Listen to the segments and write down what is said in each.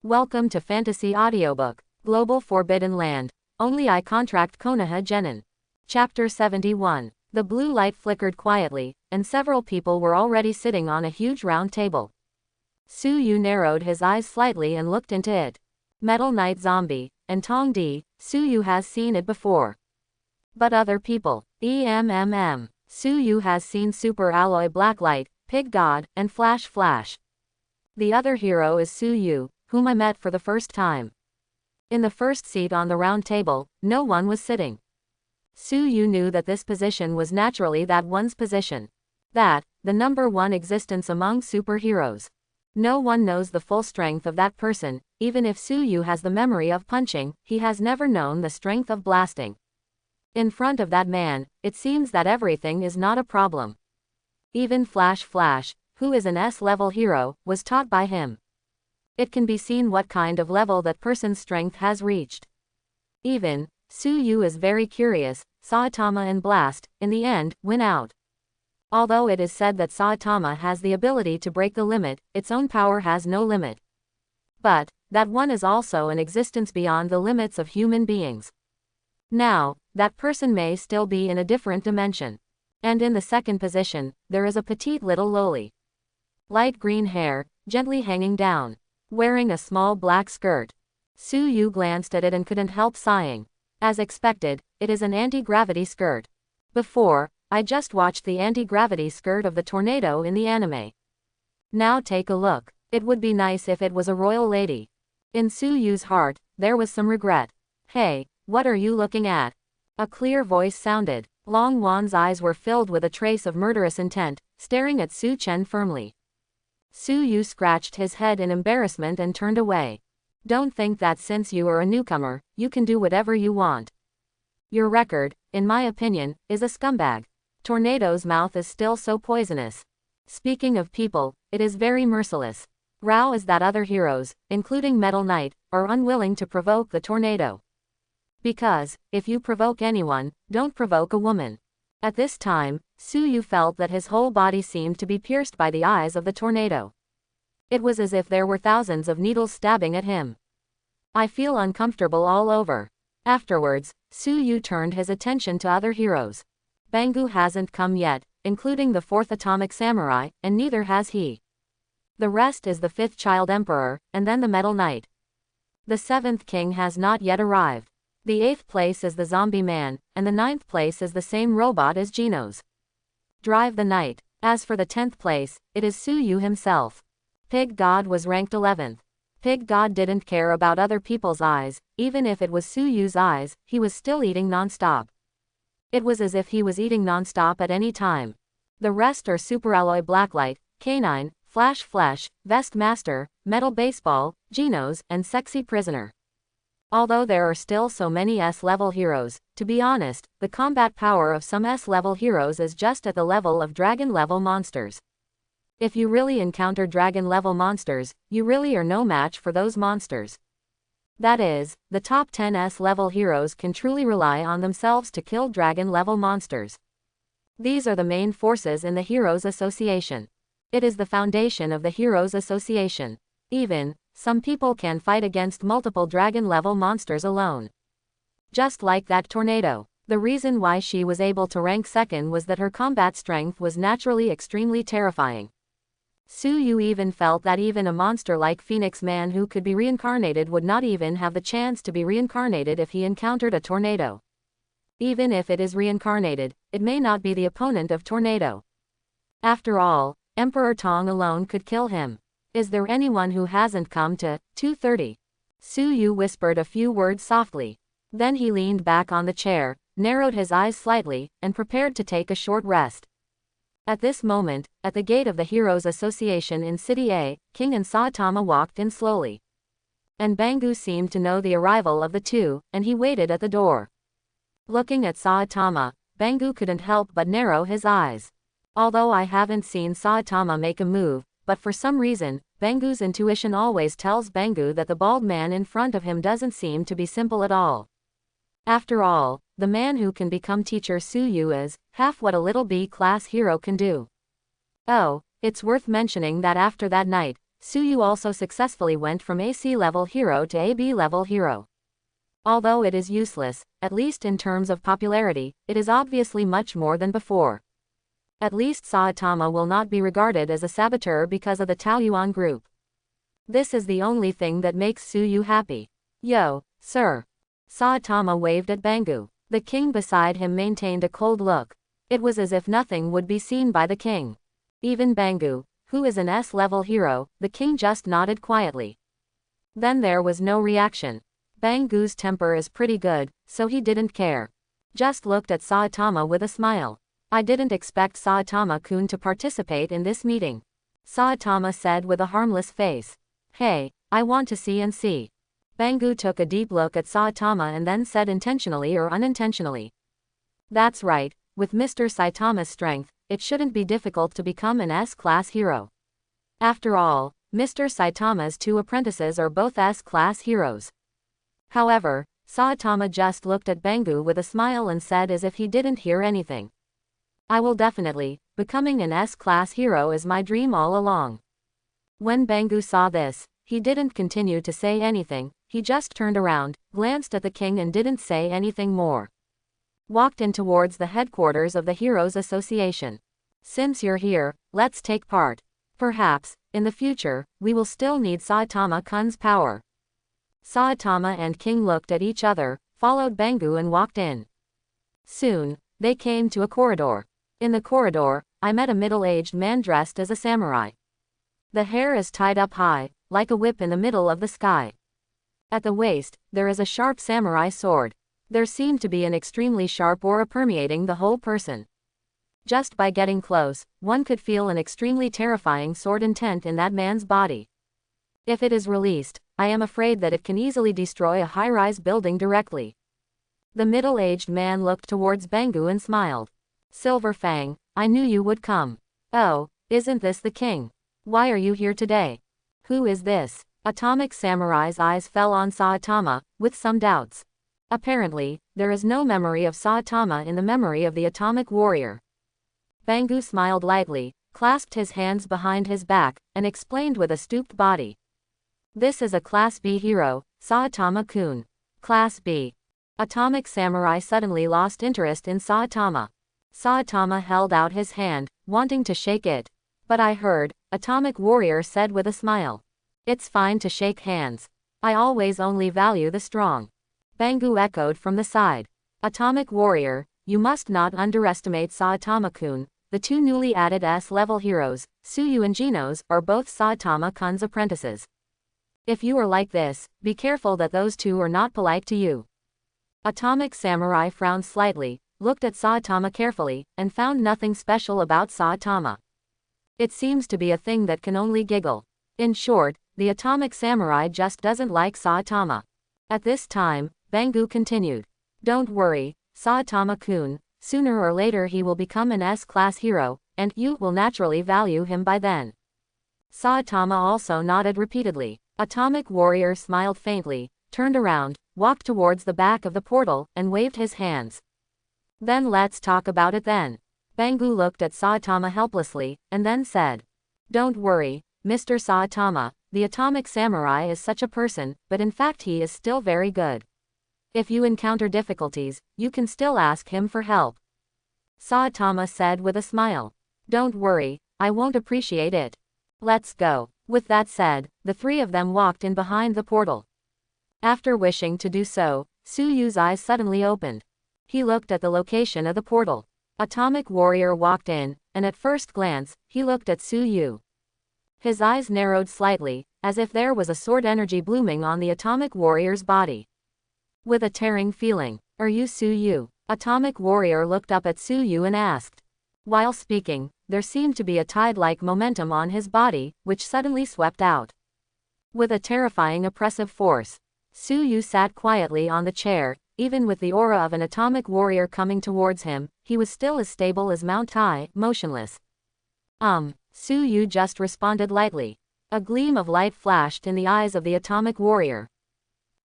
Welcome to Fantasy Audiobook, Global Forbidden Land. Only I contract Konoha Genin. Chapter 71. The blue light flickered quietly, and several people were already sitting on a huge round table. Suyu narrowed his eyes slightly and looked into it. Metal Knight Zombie, and Tong Di, Suyu has seen it before. But other people, Suyu has seen Super Alloy Blacklight, Pig God, and Flash Flash. The other hero is Suyu, whom I met for the first time. In the first seat on the round table, no one was sitting. Suyu knew that this position was naturally that one's position. That, the number one existence among superheroes. No one knows the full strength of that person, even if Suyu has the memory of punching, he has never known the strength of blasting. In front of that man, it seems that everything is not a problem. Even Flash Flash, who is an S-level hero, was taught by him. It can be seen what kind of level that person's strength has reached. Even, Suyu is very curious, Saitama and Blast, in the end, win out. Although it is said that Saitama has the ability to break the limit, its own power has no limit. But, that one is also an existence beyond the limits of human beings. Now, that person may still be in a different dimension. And in the second position, there is a petite little loli. Light green hair, gently hanging down. Wearing a small black skirt. Suyu glanced at it and couldn't help sighing. As expected, it is an anti-gravity skirt. Before, I just watched the anti-gravity skirt of the tornado in the anime. Now take a look. It would be nice if it was a royal lady. In Suyu's heart, there was some regret. Hey, what are you looking at? A clear voice sounded. Long Wan's eyes were filled with a trace of murderous intent, staring at Su Chen firmly. Suyu scratched his head in embarrassment and turned away. Don't think that since you are a newcomer, you can do whatever you want. Your record, in my opinion, is a scumbag. Tornado's mouth is still so poisonous. Speaking of people, it is very merciless. Rao is that other heroes, including Metal Knight, are unwilling to provoke the tornado. Because, if you provoke anyone, don't provoke a woman. At this time, Suyu felt that his whole body seemed to be pierced by the eyes of the tornado. It was as if there were thousands of needles stabbing at him. I feel uncomfortable all over. Afterwards, Suyu turned his attention to other heroes. Bangu hasn't come yet, including the fourth atomic samurai, and neither has he. The rest is the fifth child emperor, and then the Metal Knight. The seventh king has not yet arrived. The 8th place is the zombie man, and the 9th place is the same robot as Geno's. Drive the Knight. As for the 10th place, it is Suyu himself. Pig God was ranked 11th. Pig God didn't care about other people's eyes, even if it was Suyu's eyes, he was still eating non-stop. It was as if he was eating non-stop at any time. The rest are Super Alloy Blacklight, Canine, Flash Flesh, Vest Master, Metal Baseball, Geno's, and Sexy Prisoner. Although there are still so many S-level heroes, to be honest, the combat power of some S-level heroes is just at the level of dragon-level monsters. If you really encounter dragon-level monsters, you really are no match for those monsters. That is, the top 10 S-level heroes can truly rely on themselves to kill dragon-level monsters. These are the main forces in the Heroes Association. It is the foundation of the Heroes Association. Even, some people can fight against multiple dragon-level monsters alone. Just like that tornado. The reason why she was able to rank second was that her combat strength was naturally extremely terrifying. Suyu even felt that even a monster like Phoenix Man who could be reincarnated would not even have the chance to be reincarnated if he encountered a tornado. Even if it is reincarnated, it may not be the opponent of tornado. After all, Emperor Tong alone could kill him. Is there anyone who hasn't come to 2:30? Suyu whispered a few words softly. Then he leaned back on the chair, narrowed his eyes slightly, and prepared to take a short rest. At this moment, at the gate of the Heroes Association in City A, King and Saitama walked in slowly. And Bangu seemed to know the arrival of the two, and he waited at the door. Looking at Saitama, Bangu couldn't help but narrow his eyes. Although I haven't seen Saitama make a move, but for some reason, Bangu's intuition always tells Bangu that the bald man in front of him doesn't seem to be simple at all. After all, the man who can become teacher Suyu is half what a little B-class hero can do. Oh, it's worth mentioning that after that night, Suyu also successfully went from AC level hero to AB level hero. Although it is useless, at least in terms of popularity, it is obviously much more than before. At least Saitama will not be regarded as a saboteur because of the Taoyuan group. This is the only thing that makes Suyu happy. Yo, sir. Saitama waved at Bangu. The king beside him maintained a cold look. It was as if nothing would be seen by the king. Even Bangu, who is an S-level hero, the king just nodded quietly. Then there was no reaction. Bangu's temper is pretty good, so he didn't care. Just looked at Saitama with a smile. I didn't expect Saitama-kun to participate in this meeting. Saitama said with a harmless face. Hey, I want to see and see. Bangu took a deep look at Saitama and then said intentionally or unintentionally. That's right, with Mr. Saitama's strength, it shouldn't be difficult to become an S-class hero. After all, Mr. Saitama's two apprentices are both S-class heroes. However, Saitama just looked at Bangu with a smile and said as if he didn't hear anything. I will definitely, becoming an S-class hero is my dream all along. When Bangu saw this, he didn't continue to say anything, he just turned around, glanced at the king and didn't say anything more. Walked in towards the headquarters of the Heroes Association. Since you're here, let's take part. Perhaps, in the future, we will still need Saitama-kun's power. Saitama and King looked at each other, followed Bangu and walked in. Soon, they came to a corridor. In the corridor, I met a middle-aged man dressed as a samurai. The hair is tied up high, like a whip in the middle of the sky. At the waist, there is a sharp samurai sword. There seemed to be an extremely sharp aura permeating the whole person. Just by getting close, one could feel an extremely terrifying sword intent in that man's body. If it is released, I am afraid that it can easily destroy a high-rise building directly. The middle-aged man looked towards Bangu and smiled. Silver Fang, I knew you would come. Oh, isn't this the king? Why are you here today? Who is this? Atomic Samurai's eyes fell on Saitama, with some doubts. Apparently, there is no memory of Saitama in the memory of the Atomic Warrior. Bangu smiled lightly, clasped his hands behind his back, and explained with a stooped body. This is a Class B hero, Saitama-kun. Class B. Atomic Samurai suddenly lost interest in Saitama. Saitama held out his hand, wanting to shake it. But I heard, Atomic Warrior said with a smile. It's fine to shake hands. I always only value the strong. Bangu echoed from the side. Atomic Warrior, you must not underestimate Saitama-kun. The two newly added S-level heroes, Suyu and Genos, are both Saitama-kun's apprentices. If you are like this, be careful that those two are not polite to you. Atomic Samurai frowned slightly, looked at Saitama carefully, and found nothing special about Saitama. It seems to be a thing that can only giggle. In short, the Atomic Samurai just doesn't like Saitama. At this time, Bangu continued. Don't worry, Saitama-kun, sooner or later he will become an S-class hero, and you will naturally value him by then. Saitama also nodded repeatedly. Atomic Warrior smiled faintly, turned around, walked towards the back of the portal, and waved his hands. Then let's talk about it then. Bangu looked at Saitama helplessly, and then said. Don't worry, Mr. Saitama, the Atomic Samurai is such a person, but in fact he is still very good. If you encounter difficulties, you can still ask him for help. Saitama said with a smile. Don't worry, I won't appreciate it. Let's go. With that said, the three of them walked in behind the portal. After wishing to do so, Suyu's eyes suddenly opened. He looked at the location of the portal. Atomic Warrior walked in, and at first glance, he looked at Suyu. His eyes narrowed slightly, as if there was a sword energy blooming on the Atomic Warrior's body. With a tearing feeling, are you Suyu? Atomic Warrior looked up at Suyu and asked. While speaking, there seemed to be a tide-like momentum on his body, which suddenly swept out. With a terrifying oppressive force, Suyu sat quietly on the chair. Even with the aura of an Atomic Warrior coming towards him, he was still as stable as Mount Tai, motionless. Suyu just responded lightly. A gleam of light flashed in the eyes of the Atomic Warrior.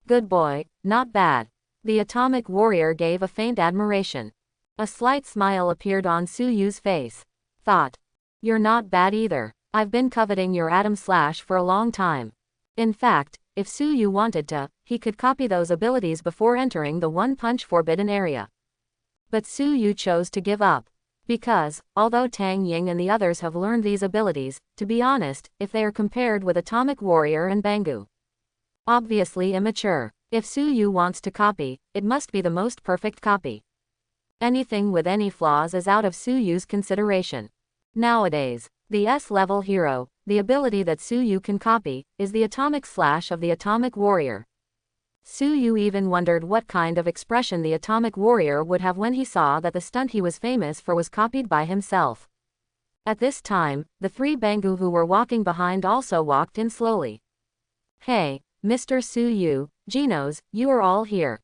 Good boy, not bad. The Atomic Warrior gave a faint admiration. A slight smile appeared on Suyu's face. Thought. You're not bad either. I've been coveting your Atom Slash for a long time. In fact, if Suyu wanted to, he could copy those abilities before entering the one-punch forbidden area. But Suyu chose to give up. Because, although Tang Ying and the others have learned these abilities, to be honest, if they are compared with Atomic Warrior and Bangu, obviously immature. If Suyu wants to copy, it must be the most perfect copy. Anything with any flaws is out of Suyu's consideration. Nowadays, the S-level hero, the ability that Suyu can copy, is the Atomic Slash of the Atomic Warrior. Suyu even wondered what kind of expression the Atomic Warrior would have when he saw that the stunt he was famous for was copied by himself. At this time, the three Bangu who were walking behind also walked in slowly. Hey, Mr. Suyu, Genos, you are all here.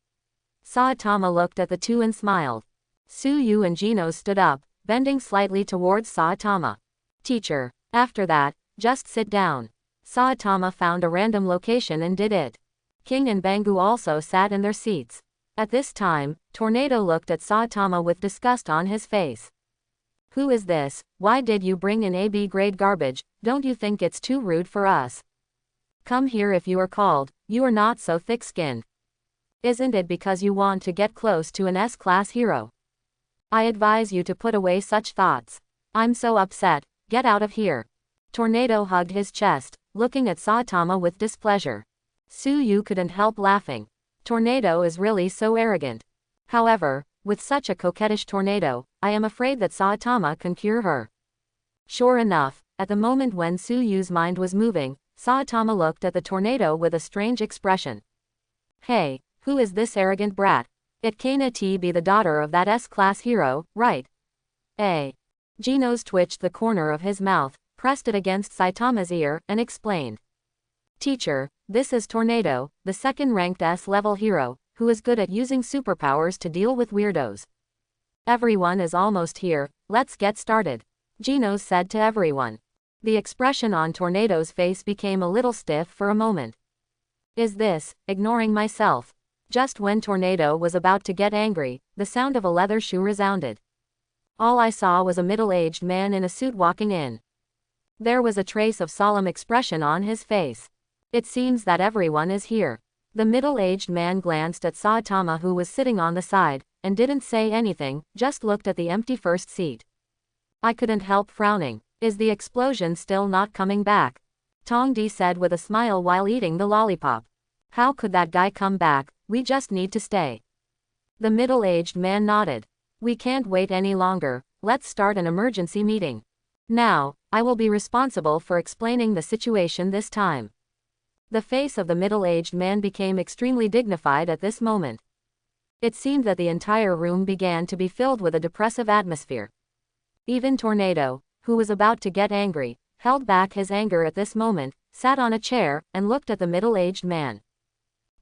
Saitama looked at the two and smiled. Suyu and Genos stood up, bending slightly towards Saitama. Teacher. After that, just sit down. Saitama found a random location and did it. King and Bangu also sat in their seats. At this time, Tornado looked at Saitama with disgust on his face. Who is this? Why did you bring in AB grade garbage? Don't you think it's too rude for us? Come here if you are called, you are not so thick-skinned. Isn't it because you want to get close to an S-class hero? I advise you to put away such thoughts. I'm so upset, get out of here. Tornado hugged his chest, looking at Saitama with displeasure. Suyu couldn't help laughing. Tornado is really so arrogant. However, with such a coquettish Tornado, I am afraid that Saitama can cure her. Sure enough, at the moment when Suyu's mind was moving, Saitama looked at the Tornado with a strange expression. Hey, who is this arrogant brat? It can't be the daughter of that S-class hero, right? Genos twitched the corner of his mouth, pressed it against Saitama's ear, and explained. Teacher, this is Tornado, the second-ranked S-level hero, who is good at using superpowers to deal with weirdos. Everyone is almost here, let's get started. Genos said to everyone. The expression on Tornado's face became a little stiff for a moment. Is this, ignoring myself? Just when Tornado was about to get angry, the sound of a leather shoe resounded. All I saw was a middle-aged man in a suit walking in. There was a trace of solemn expression on his face. It seems that everyone is here. The middle-aged man glanced at Saitama who was sitting on the side, and didn't say anything, just looked at the empty first seat. I couldn't help frowning. Is the explosion still not coming back? Tongdi said with a smile while eating the lollipop. How could that guy come back? We just need to stay. The middle-aged man nodded. We can't wait any longer, let's start an emergency meeting. Now, I will be responsible for explaining the situation this time. The face of the middle-aged man became extremely dignified at this moment. It seemed that the entire room began to be filled with a depressive atmosphere. Even Tornado, who was about to get angry, held back his anger at this moment, sat on a chair, and looked at the middle-aged man.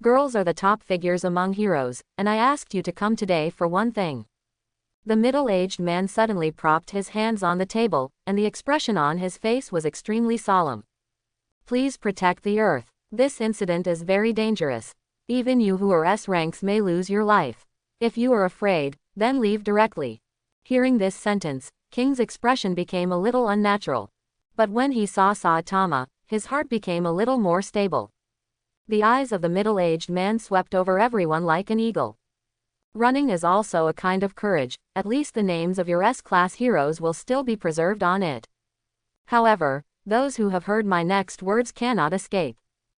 Girls are the top figures among heroes, and I asked you to come today for one thing. The middle-aged man suddenly propped his hands on the table, and the expression on his face was extremely solemn. Please protect the Earth. This incident is very dangerous. Even you who are S ranks may lose your life. If you are afraid, then leave directly. Hearing this sentence, King's expression became a little unnatural. But when he saw Saitama, his heart became a little more stable. The eyes of the middle-aged man swept over everyone like an eagle. Running is also a kind of courage, at least the names of your S-class heroes will still be preserved on it. However, those who have heard my next words cannot escape.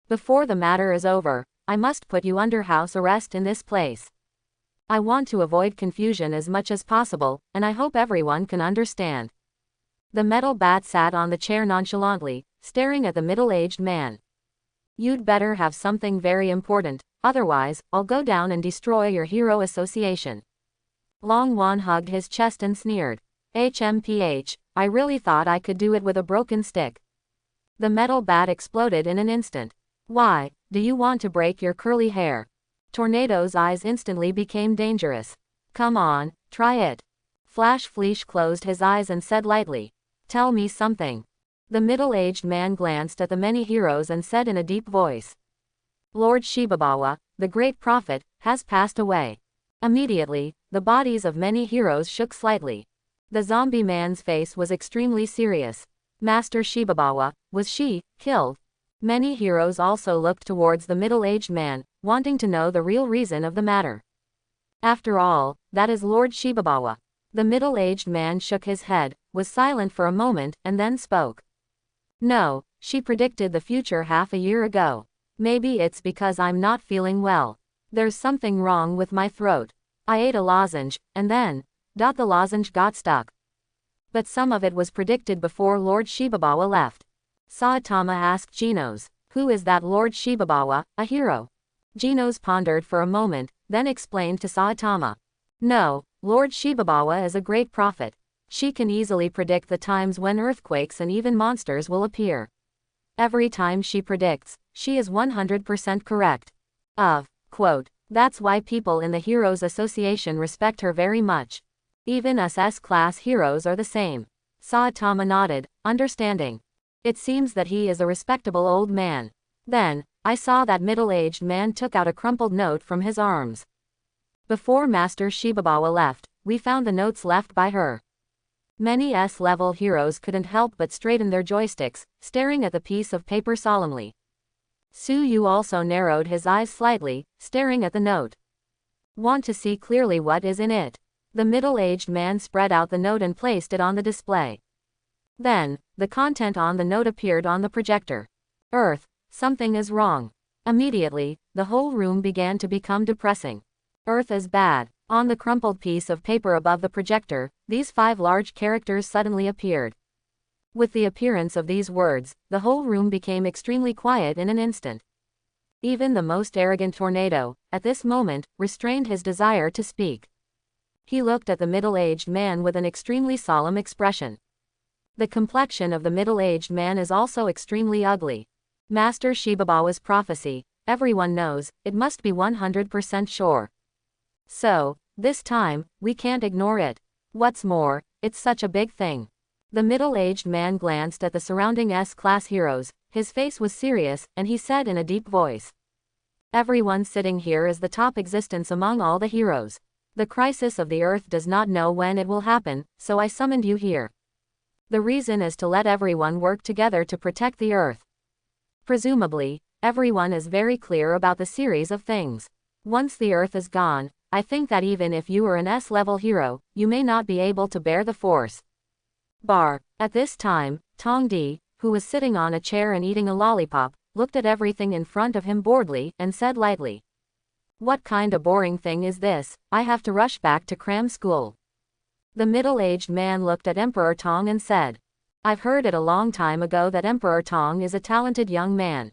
Before the matter is over, I must put you under house arrest in this place. I want to avoid confusion as much as possible, and I hope everyone can understand. The metal bat sat on the chair nonchalantly, staring at the middle-aged man. You'd better have something very important, otherwise, I'll go down and destroy your hero association. Long Wan hugged his chest and sneered. HMPH, I really thought I could do it with a broken stick. The metal bat exploded in an instant. Why, do you want to break your curly hair? Tornado's eyes instantly became dangerous. Come on, try it. Flash Fleesh closed his eyes and said lightly. Tell me something. The middle-aged man glanced at the many heroes and said in a deep voice. Lord Shibabawa, the great prophet, has passed away. Immediately, the bodies of many heroes shook slightly. The zombie man's face was extremely serious. Master Shibabawa, was she killed? Many heroes also looked towards the middle-aged man, wanting to know the real reason of the matter. After all, that is Lord Shibabawa. The middle-aged man shook his head, was silent for a moment, and then spoke. No, she predicted the future half a year ago. Maybe it's because I'm not feeling well. There's something wrong with my throat. I ate a lozenge, and then, the lozenge got stuck. But some of it was predicted before Lord Shibabawa left. Saitama asked Genos, who is that Lord Shibabawa, a hero? Genos pondered for a moment, then explained to Saitama. No, Lord Shibabawa is a great prophet. She can easily predict the times when earthquakes and even monsters will appear. Every time she predicts, she is 100% correct. Quote, that's why people in the Heroes Association respect her very much. Even us S-class heroes are the same. Saitama nodded, understanding. It seems that he is a respectable old man. Then, I saw that middle-aged man took out a crumpled note from his arms. Before Master Shibabawa left, we found the notes left by her. Many S-level heroes couldn't help but straighten their joysticks, staring at the piece of paper solemnly. Suyu also narrowed his eyes slightly, staring at the note. Want to see clearly what is in it? The middle-aged man spread out the note and placed it on the display. Then, the content on the note appeared on the projector. Earth, something is wrong. Immediately, the whole room began to become depressing. Earth is bad. On the crumpled piece of paper above the projector, these 5 large characters suddenly appeared. With the appearance of these words, the whole room became extremely quiet in an instant. Even the most arrogant tornado, at this moment, restrained his desire to speak. He looked at the middle-aged man with an extremely solemn expression. The complexion of the middle-aged man is also extremely ugly. Master Shibabawa's prophecy, everyone knows, it must be 100% sure. So, this time, we can't ignore it. What's more, it's such a big thing. The middle-aged man glanced at the surrounding S-class heroes, his face was serious, and he said in a deep voice. Everyone sitting here is the top existence among all the heroes. The crisis of the earth does not know when it will happen, so I summoned you here. The reason is to let everyone work together to protect the earth. Presumably, everyone is very clear about the series of things. Once the earth is gone, I think that even if you are an S-level hero, you may not be able to bear the force. At this time, Tongdi, who was sitting on a chair and eating a lollipop, looked at everything in front of him boredly, and said lightly. What kind of boring thing is this? I have to rush back to cram school. The middle-aged man looked at Emperor Tong and said. I've heard it a long time ago that Emperor Tong is a talented young man.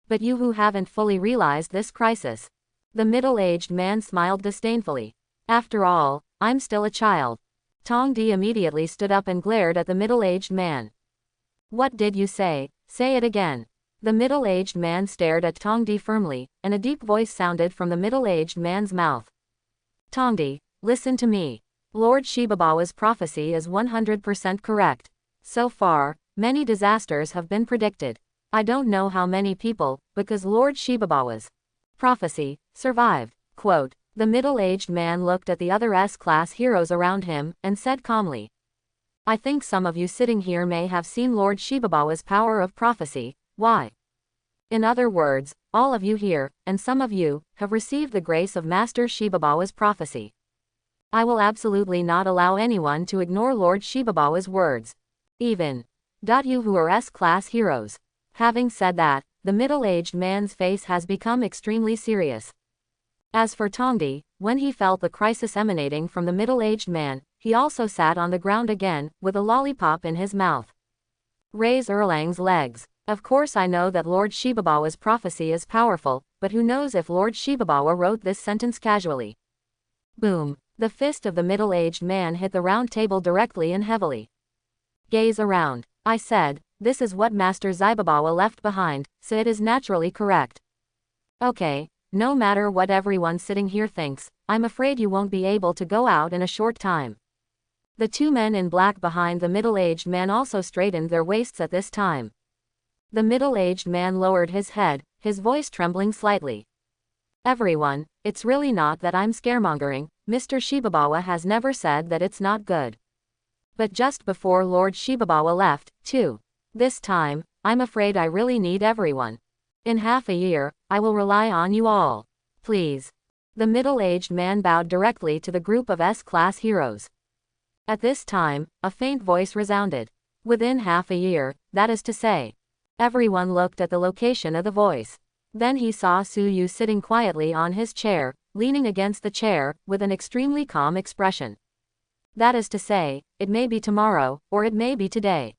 But you who haven't fully realized this crisis. The middle-aged man smiled disdainfully. After all, I'm still a child. Tongdi immediately stood up and glared at the middle-aged man. What did you say? Say it again. The middle-aged man stared at Tongdi firmly, and a deep voice sounded from the middle-aged man's mouth. Tongdi, listen to me. Lord Shibabawa's prophecy is 100% correct. So far, many disasters have been predicted. I don't know how many people, because Lord Shibabawa's prophecy survived. Quote, the middle-aged man looked at the other S-class heroes around him, and said calmly. I think some of you sitting here may have seen Lord Shibabawa's power of prophecy. Why? In other words, all of you here, and some of you, have received the grace of Master Shibabawa's prophecy. I will absolutely not allow anyone to ignore Lord Shibabawa's words. Even. You who are S-class heroes. Having said that, the middle-aged man's face has become extremely serious. As for Tongdi, when he felt the crisis emanating from the middle-aged man, he also sat on the ground again, with a lollipop in his mouth. Raise Erlang's legs. Of course I know that Lord Shibabawa's prophecy is powerful, but who knows if Lord Shibabawa wrote this sentence casually. Boom. The fist of the middle-aged man hit the round table directly and heavily. Gaze around. I said, this is what Master Shibabawa left behind, so it is naturally correct. Okay, no matter what everyone sitting here thinks, I'm afraid you won't be able to go out in a short time. The 2 men in black behind the middle-aged man also straightened their waists at this time. The middle-aged man lowered his head, his voice trembling slightly. Everyone, it's really not that I'm scaremongering, Mr. Shibabawa has never said that it's not good. But just before Lord Shibabawa left, too. This time, I'm afraid I really need everyone. In half a year, I will rely on you all. Please. The middle-aged man bowed directly to the group of S-class heroes. At this time, a faint voice resounded. Within half a year, that is to say. Everyone looked at the location of the voice. Then he saw Suyu sitting quietly on his chair, leaning against the chair, with an extremely calm expression. That is to say, it may be tomorrow, or it may be today.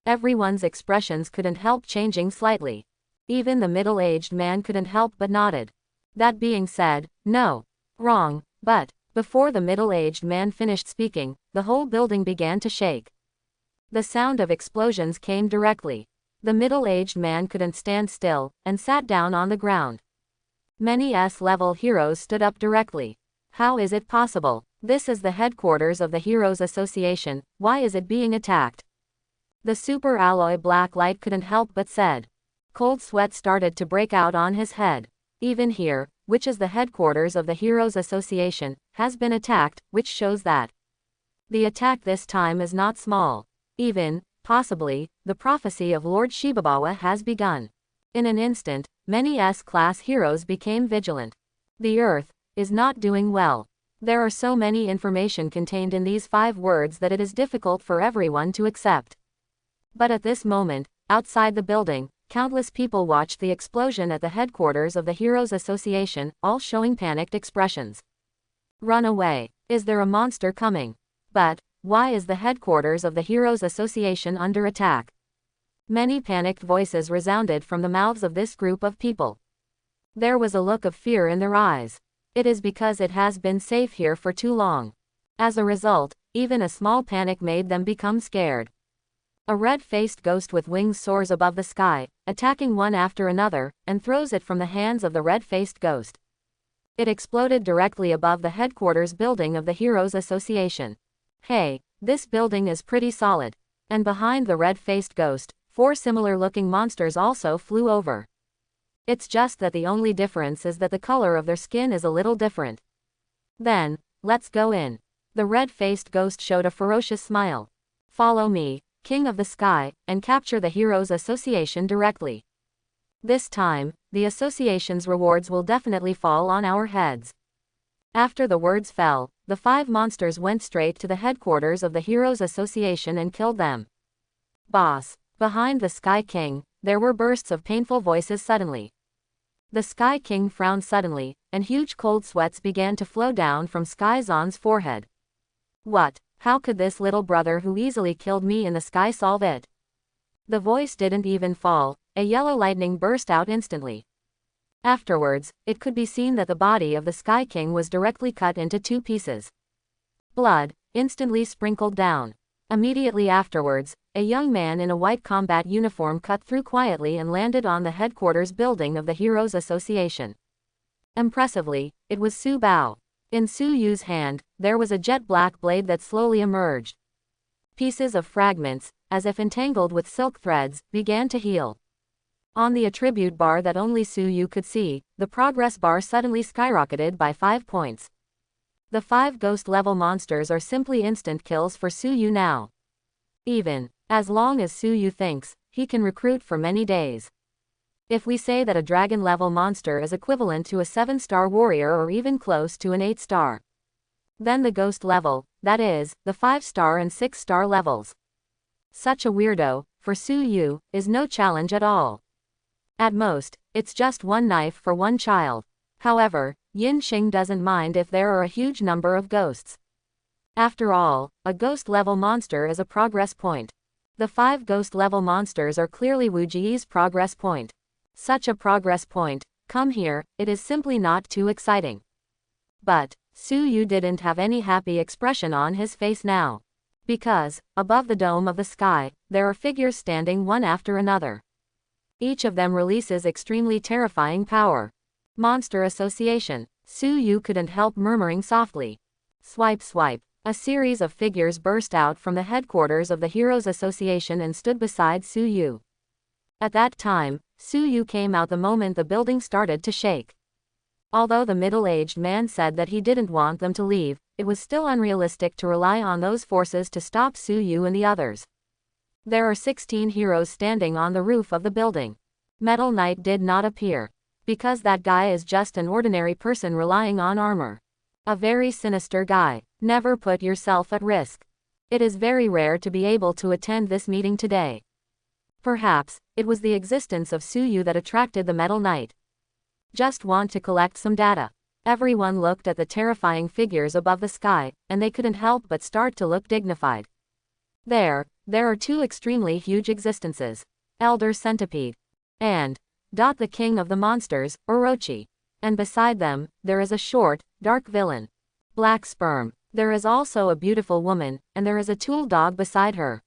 Everyone's expressions couldn't help changing slightly. Even the middle-aged man couldn't help but nodded. That being said, no. Wrong, but, before the middle-aged man finished speaking, the whole building began to shake. The sound of explosions came directly. The middle-aged man couldn't stand still, and sat down on the ground. Many S-level heroes stood up directly. How is it possible? This is the headquarters of the Heroes Association, why is it being attacked? The super alloy black light couldn't help but said. Cold sweat started to break out on his head. Even here, which is the headquarters of the Heroes Association, has been attacked, which shows that the attack this time is not small. Even, possibly, the prophecy of Lord Shibabawa has begun. In an instant, many S-class heroes became vigilant. The Earth is not doing well. There are so many information contained in these 5 words that it is difficult for everyone to accept. But at this moment, outside the building, countless people watched the explosion at the headquarters of the Heroes Association, all showing panicked expressions. Run away. Is there a monster coming? But, why is the headquarters of the Heroes Association under attack? Many panicked voices resounded from the mouths of this group of people. There was a look of fear in their eyes. It is because it has been safe here for too long. As a result, even a small panic made them become scared. A red-faced ghost with wings soars above the sky, attacking one after another, and throws it from the hands of the red-faced ghost. It exploded directly above the headquarters building of the Heroes Association. Hey, this building is pretty solid. And behind the red-faced ghost, 4 similar-looking monsters also flew over. It's just that the only difference is that the color of their skin is a little different. Then, let's go in. The red-faced ghost showed a ferocious smile. Follow me, King of the Sky, and capture the Heroes Association directly. This time, the association's rewards will definitely fall on our heads. After the words fell, the 5 monsters went straight to the headquarters of the Heroes Association and killed them. Boss. Behind the Sky King, there were bursts of painful voices suddenly. The Sky King frowned suddenly, and huge cold sweats began to flow down from Sky Zan's forehead. What? How could this little brother who easily killed me in the sky solve it? The voice didn't even fall, a yellow lightning burst out instantly. Afterwards, it could be seen that the body of the Sky King was directly cut into 2 pieces. Blood instantly sprinkled down. Immediately afterwards, a young man in a white combat uniform cut through quietly and landed on the headquarters building of the Heroes Association. Impressively, it was Su Bao. In Su Yu's hand, there was a jet-black blade that slowly emerged. Pieces of fragments, as if entangled with silk threads, began to heal. On the attribute bar that only Su Yu could see, the progress bar suddenly skyrocketed by 5 points. The 5 ghost-level monsters are simply instant kills for Su Yu now. Even, as long as Su Yu thinks, he can recruit for many days. If we say that a dragon-level monster is equivalent to a 7-star warrior or even close to an 8-star, then the ghost level, that is, the 5-star and 6-star levels. Such a weirdo, for Su Yu, is no challenge at all. At most, it's just 1 knife for 1 child. However, Yin Xing doesn't mind if there are a huge number of ghosts. After all, a ghost-level monster is a progress point. The 5 ghost-level monsters are clearly Wu Ji's progress point. Such a progress point, come here, it is simply not too exciting. But, Su Yu didn't have any happy expression on his face now. Because, above the dome of the sky, there are figures standing one after another. Each of them releases extremely terrifying power. Monster Association. Su Yu couldn't help murmuring softly. Swipe swipe. A series of figures burst out from the headquarters of the Heroes Association and stood beside Su Yu. At that time, Su Yu came out the moment the building started to shake. Although the middle-aged man said that he didn't want them to leave, it was still unrealistic to rely on those forces to stop Suyu and the others. There are 16 heroes standing on the roof of the building. Metal Knight did not appear. Because that guy is just an ordinary person relying on armor. A very sinister guy. Never put yourself at risk. It is very rare to be able to attend this meeting today. Perhaps, it was the existence of Suyu that attracted the Metal Knight. Just want to collect some data. Everyone looked at the terrifying figures above the sky, and they couldn't help but start to look dignified. There are two extremely huge existences. Elder Centipede. And the king of the monsters, Orochi. And beside them, there is a short, dark villain. Black Sperm. There is also a beautiful woman, and there is a tool dog beside her.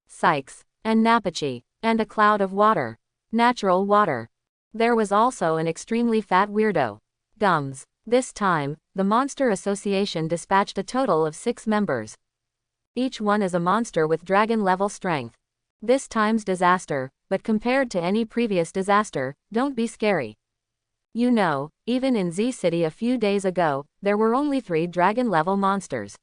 Sykes. And Napachi. And a cloud of water. Natural water. There was also an extremely fat weirdo. Gums. This time, the Monster Association dispatched a total of 6 members. Each one is a monster with dragon-level strength. This time's disaster, but compared to any previous disaster, don't be scary. You know, even in Z City a few days ago, there were only 3 dragon-level monsters.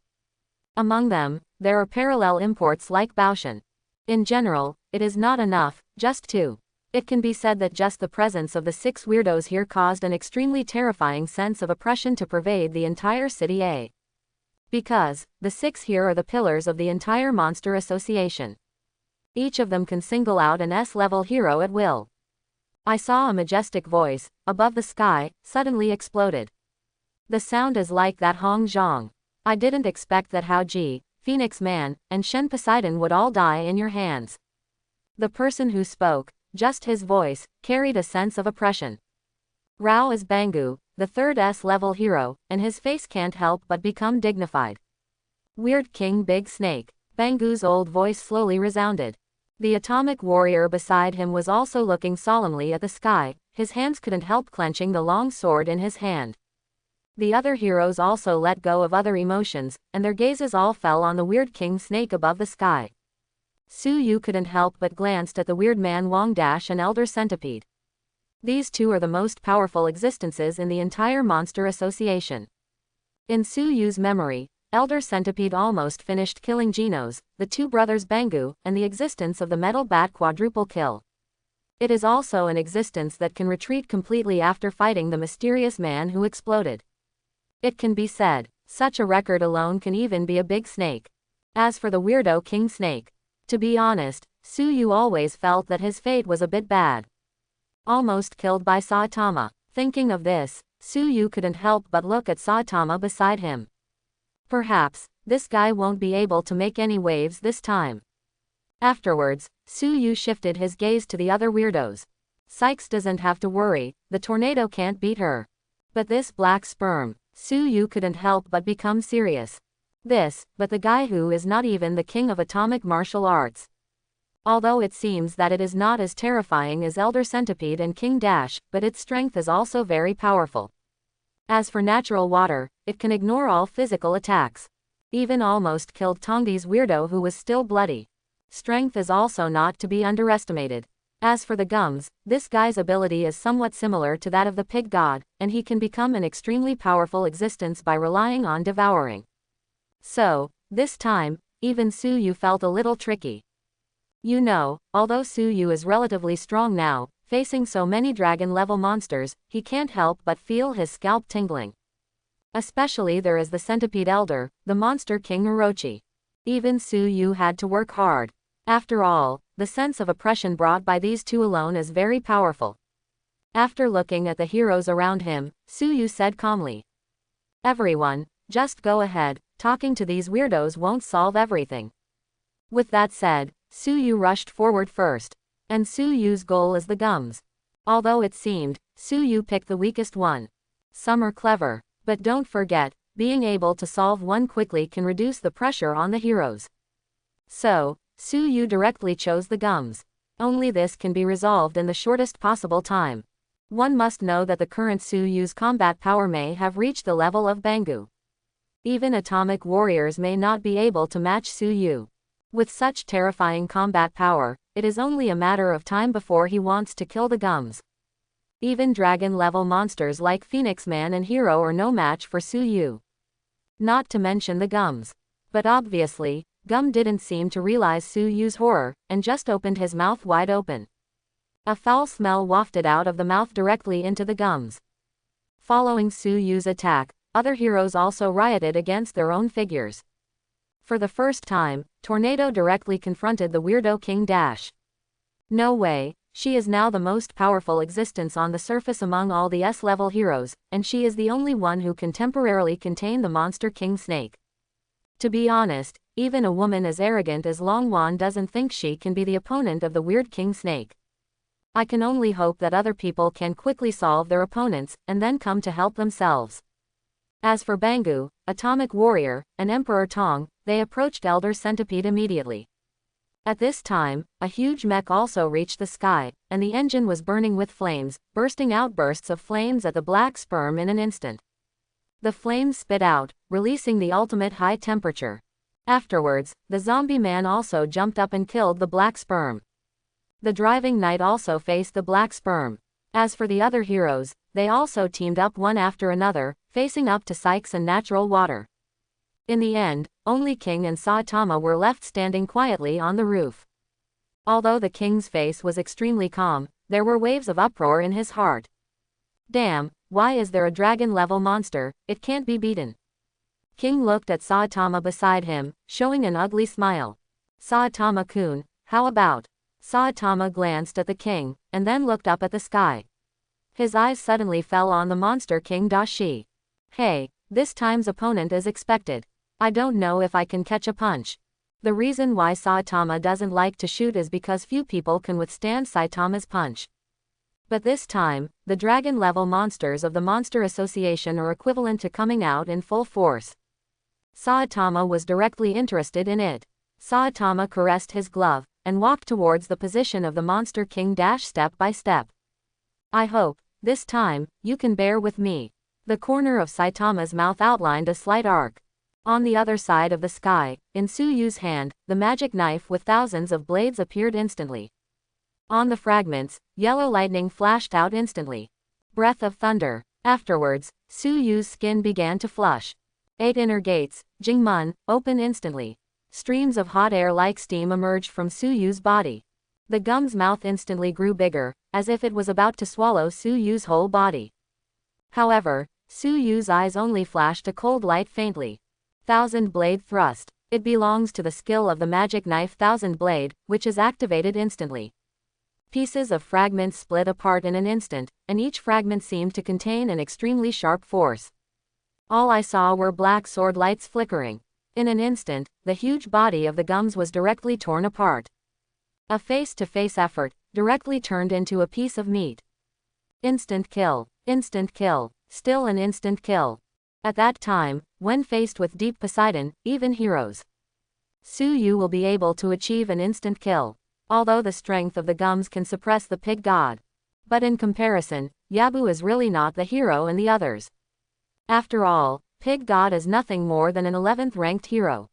Among them, there are parallel imports like Baoshan. In general, it is not enough, just 2. It can be said that just the presence of the 6 weirdos here caused an extremely terrifying sense of oppression to pervade the entire city A. Because, the 6 here are the pillars of the entire Monster Association. Each of them can single out an S-level hero at will. I saw a majestic voice, above the sky, suddenly exploded. The sound is like that Hong Zhong. I didn't expect that Hao Ji, Phoenix Man, and Shen Poseidon would all die in your hands. The person who spoke, just his voice, carried a sense of oppression. Rao is Bangu, the 3rd S-level hero, and his face can't help but become dignified. Weird King Big Snake. Bangu's old voice slowly resounded. The atomic warrior beside him was also looking solemnly at the sky, his hands couldn't help clenching the long sword in his hand. The other heroes also let go of other emotions, and their gazes all fell on the weird King Snake above the sky. Suyu couldn't help but glanced at the weird man Wang Dash and Elder Centipede. These 2 are the most powerful existences in the entire Monster Association. In Suyu's memory, Elder Centipede almost finished killing Genos, the 2 brothers Bangu, and the existence of the Metal Bat quadruple kill. It is also an existence that can retreat completely after fighting the mysterious man who exploded. It can be said, such a record alone can even be a big snake. As for the weirdo King Snake, to be honest, Suyu always felt that his fate was a bit bad. Almost killed by Saitama. Thinking of this, Suyu couldn't help but look at Saitama beside him. Perhaps, this guy won't be able to make any waves this time. Afterwards, Suyu shifted his gaze to the other weirdos. Sykes doesn't have to worry, the tornado can't beat her. But this Black Sperm, Suyu couldn't help but become serious. But the guy who is not even the king of atomic martial arts. Although it seems that it is not as terrifying as Elder Centipede and King Dash, but its strength is also very powerful. As for natural water, it can ignore all physical attacks. Even almost killed Tongdi's weirdo who was still bloody. Strength is also not to be underestimated. As for the gums, this guy's ability is somewhat similar to that of the pig god, and he can become an extremely powerful existence by relying on devouring. So, this time, even Suyu felt a little tricky. You know, although Suyu is relatively strong now, facing so many dragon-level monsters, he can't help but feel his scalp tingling. Especially there is the Centipede Elder, the Monster King Orochi. Even Suyu had to work hard. After all, the sense of oppression brought by these 2 alone is very powerful. After looking at the heroes around him, Suyu said calmly. Everyone, just go ahead, talking to these weirdos won't solve everything. With that said, Suyu rushed forward first. And Suyu's goal is the gums. Although it seemed, Suyu picked the weakest one. Some are clever, but don't forget, being able to solve one quickly can reduce the pressure on the heroes. So, Suyu directly chose the gums. Only this can be resolved in the shortest possible time. One must know that the current Suyu's combat power may have reached the level of Bangu. Even atomic warriors may not be able to match Suyu. With such terrifying combat power, it is only a matter of time before he wants to kill the gums. Even dragon-level monsters like Phoenix Man and Hero are no match for Suyu. Not to mention the gums. But obviously, Gum didn't seem to realize Suyu's horror, and just opened his mouth wide open. A foul smell wafted out of the mouth directly into the gums. Following Suyu's attack, other heroes also rioted against their own figures. For the first time, Tornado directly confronted the weirdo King Dash. No way, she is now the most powerful existence on the surface among all the S-level heroes, and she is the only one who can temporarily contain the monster King Snake. To be honest, even a woman as arrogant as Longwan doesn't think she can be the opponent of the weird King Snake. I can only hope that other people can quickly solve their opponents, and then come to help themselves. As for Bangu, Atomic Warrior, and Emperor Tong, they approached Elder Centipede immediately. At this time, a huge mech also reached the sky, and the engine was burning with flames, bursting outbursts of flames at the black sperm in an instant. The flames spit out, releasing the ultimate high temperature. Afterwards, the zombie man also jumped up and killed the black sperm. The driving knight also faced the black sperm. As for the other heroes, they also teamed up one after another, facing up to Sykes and Natural Water. In the end, only King and Saitama were left standing quietly on the roof. Although the king's face was extremely calm, there were waves of uproar in his heart. Damn, why is there a dragon-level monster? It can't be beaten. King looked at Saitama beside him, showing an ugly smile. Saitama-kun, how about? Saitama glanced at the king, and then looked up at the sky. His eyes suddenly fell on the monster King Dashi. Hey, this time's opponent is expected. I don't know if I can catch a punch. The reason why Saitama doesn't like to shoot is because few people can withstand Saitama's punch. But this time, the dragon-level monsters of the Monster Association are equivalent to coming out in full force. Saitama was directly interested in it. Saitama caressed his glove, and walked towards the position of the Monster King step by step. I hope, this time, you can bear with me. The corner of Saitama's mouth outlined a slight arc. On the other side of the sky, in Suyu's hand, the magic knife with thousands of blades appeared instantly. On the fragments, yellow lightning flashed out instantly. Breath of thunder. Afterwards, Suyu's skin began to flush. 8 inner gates, Jingmun, open instantly. Streams of hot air like steam emerged from Suyu's body. The gum's mouth instantly grew bigger, as if it was about to swallow Suyu's whole body. However, Suyu's eyes only flashed a cold light faintly. Thousand Blade Thrust. It belongs to the skill of the magic knife Thousand Blade, which is activated instantly. Pieces of fragments split apart in an instant, and each fragment seemed to contain an extremely sharp force. All I saw were black sword lights flickering. In an instant, the huge body of the gums was directly torn apart. A face-to-face effort, directly turned into a piece of meat. Instant kill, still an instant kill. At that time, when faced with Deep Poseidon, even heroes, Suyu will be able to achieve an instant kill, although the strength of the gums can suppress the pig god. But in comparison, Yabu is really not the hero in the others. After all, Pig God is nothing more than an 11th ranked hero.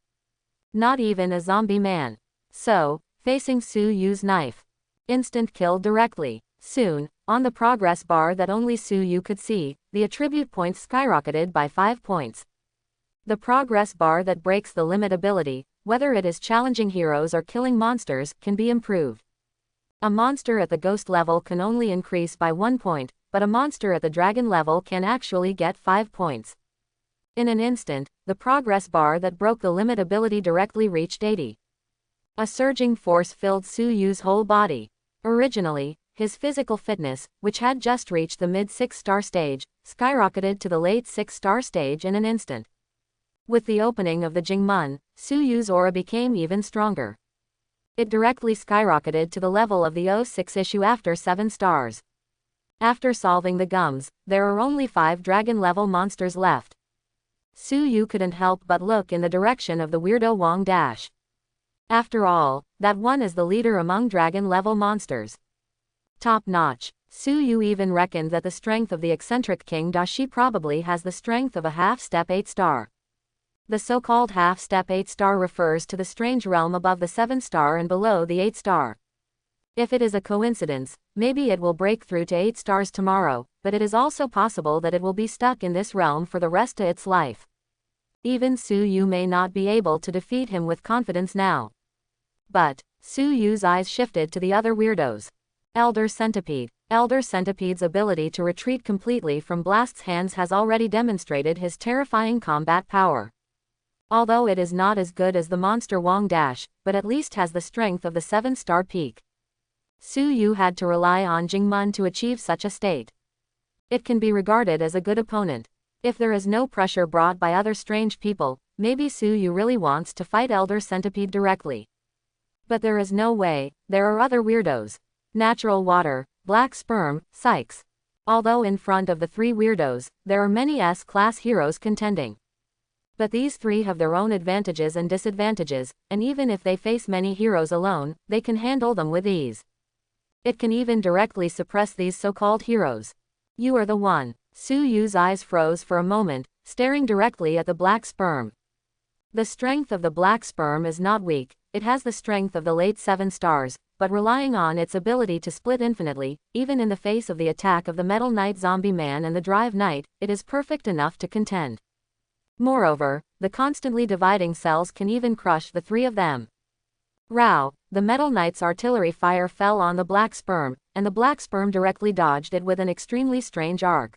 Not even a zombie man. So, facing Suyu's knife. Instant kill directly. Soon, on the progress bar that only Suyu could see, the attribute points skyrocketed by 5 points. The progress bar that breaks the limit ability, whether it is challenging heroes or killing monsters, can be improved. A monster at the ghost level can only increase by 1 point, but a monster at the dragon level can actually get 5 points. In an instant, the progress bar that broke the limit ability directly reached 80. A surging force filled Suyu's whole body. Originally, his physical fitness, which had just reached the mid 6-star stage, skyrocketed to the late 6-star stage in an instant. With the opening of the Jingmun, Suyu's aura became even stronger. It directly skyrocketed to the level of the 06 issue after 7 stars. After solving the gums, there are only 5 dragon-level monsters left. Suyu couldn't help but look in the direction of the weirdo Wang Dash. After all, that one is the leader among dragon-level monsters. Top-notch. Suyu even reckoned that the strength of the eccentric King Dashi probably has the strength of a half-step 8-star. The so-called half-step 8-star refers to the strange realm above the 7-star and below the 8-star. If it is a coincidence, maybe it will break through to 8 stars tomorrow, but it is also possible that it will be stuck in this realm for the rest of its life. Even Su Yu may not be able to defeat him with confidence now. But Su Yu's eyes shifted to the other weirdos. Elder Centipede. Elder Centipede's ability to retreat completely from Blast's hands has already demonstrated his terrifying combat power. Although it is not as good as the monster Wong Dash, but at least has the strength of the 7-star peak. Su Yu had to rely on Jingmun to achieve such a state. It can be regarded as a good opponent. If there is no pressure brought by other strange people, maybe Su Yu really wants to fight Elder Centipede directly. But there is no way, there are other weirdos. Natural Water, Black Sperm, Sykes. Although in front of the 3 weirdos, there are many S-class heroes contending. But these 3 have their own advantages and disadvantages, and even if they face many heroes alone, they can handle them with ease. It can even directly suppress these so-called heroes. You are the one. Su Yu's eyes froze for a moment, staring directly at the black sperm. The strength of the black sperm is not weak, it has the strength of the late 7 stars, but relying on its ability to split infinitely, even in the face of the attack of the Metal Knight Zombie Man and the Drive Knight, it is perfect enough to contend. Moreover, the constantly dividing cells can even crush the 3 of them. Row, the Metal Knight's artillery fire fell on the black sperm, and the black sperm directly dodged it with an extremely strange arc.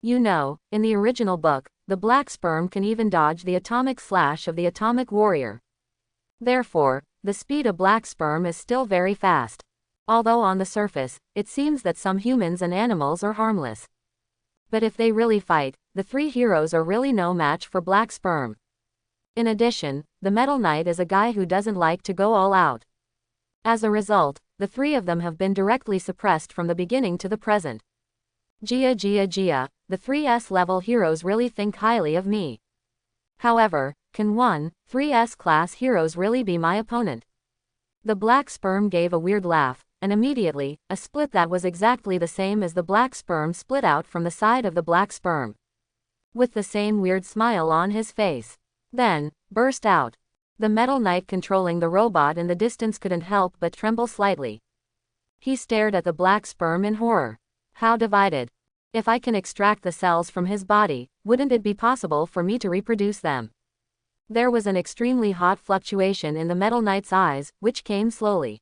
You know, in the original book, the black sperm can even dodge the atomic slash of the atomic warrior. Therefore, the speed of black sperm is still very fast. Although on the surface, it seems that some humans and animals are harmless. But if they really fight, the 3 heroes are really no match for black sperm. In addition, the Metal Knight is a guy who doesn't like to go all out. As a result, the 3 of them have been directly suppressed from the beginning to the present. Gia, the 3S level heroes really think highly of me. However, can 3S class heroes really be my opponent? The black sperm gave a weird laugh, and immediately, a split that was exactly the same as the black sperm split out from the side of the black sperm. With the same weird smile on his face. Then, burst out. The Metal Knight controlling the robot in the distance couldn't help but tremble slightly. He stared at the black sperm in horror. How divided. If I can extract the cells from his body, wouldn't it be possible for me to reproduce them? There was an extremely hot fluctuation in the Metal Knight's eyes, which came slowly.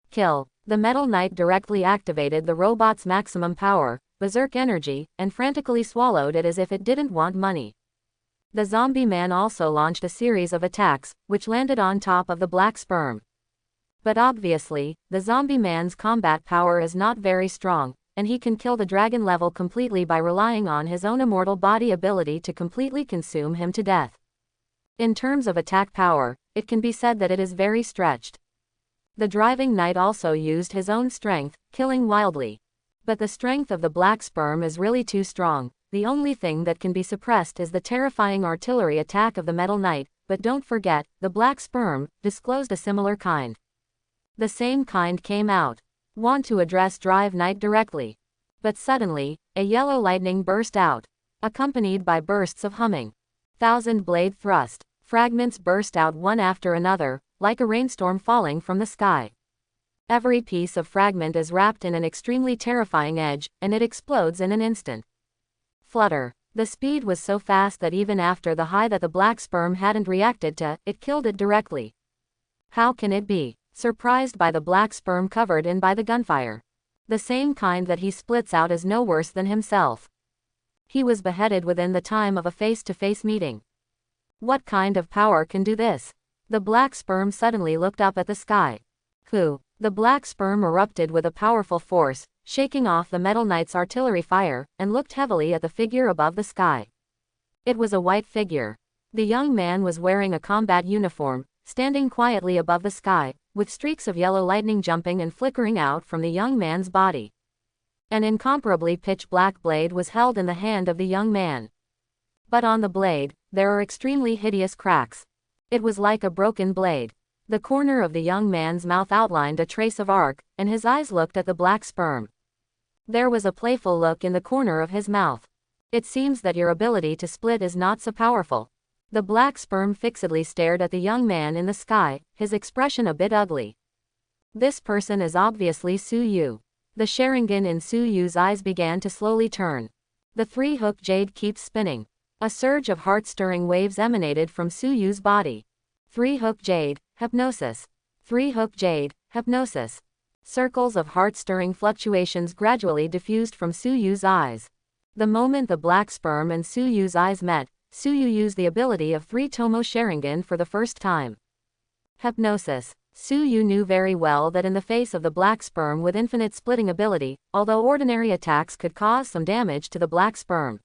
Kill. The Metal Knight directly activated the robot's maximum power, berserk energy, and frantically swallowed it as if it didn't want money. The zombie man also launched a series of attacks, which landed on top of the black sperm. But obviously, the zombie man's combat power is not very strong, and he can kill the dragon level completely by relying on his own immortal body ability to completely consume him to death. In terms of attack power, it can be said that it is very stretched. The driving knight also used his own strength, killing wildly. But the strength of the black sperm is really too strong. The only thing that can be suppressed is the terrifying artillery attack of the Metal Knight, but don't forget, the black sperm disclosed a similar kind. The same kind came out. Want to address Drive Knight directly. But suddenly, a yellow lightning burst out, accompanied by bursts of humming. 1000-blade thrust. Fragments burst out one after another, like a rainstorm falling from the sky. Every piece of fragment is wrapped in an extremely terrifying edge, and it explodes in an instant. Flutter. The speed was so fast that even after the high that the black sperm hadn't reacted to, it killed it directly. How can it be? Surprised by the black sperm covered in by the gunfire. The same kind that he splits out is no worse than himself. He was beheaded within the time of a face-to-face meeting. What kind of power can do this? The black sperm suddenly looked up at the sky. Who? The black sperm erupted with a powerful force, shaking off the Metal Knight's artillery fire, and looked heavily at the figure above the sky. It was a white figure. The young man was wearing a combat uniform, standing quietly above the sky, with streaks of yellow lightning jumping and flickering out from the young man's body. An incomparably pitch-black blade was held in the hand of the young man. But on the blade, there are extremely hideous cracks. It was like a broken blade. The corner of the young man's mouth outlined a trace of arc, and his eyes looked at the black sperm. There was a playful look in the corner of his mouth. It seems that your ability to split is not so powerful. The black sperm fixedly stared at the young man in the sky, his expression a bit ugly. This person is obviously Suyu. The Sharingan in Suyu's eyes began to slowly turn. The three-hook jade keeps spinning. A surge of heart-stirring waves emanated from Suyu's body. Three-hook jade, hypnosis. Three-hook jade, hypnosis. Circles of heart-stirring fluctuations gradually diffused from Suyu's eyes. The moment the black sperm and Suyu's eyes met, Suyu used the ability of three-tomo Sharingan for the first time. Hypnosis. Suyu knew very well that in the face of the black sperm with infinite splitting ability, although ordinary attacks could cause some damage to the black sperm.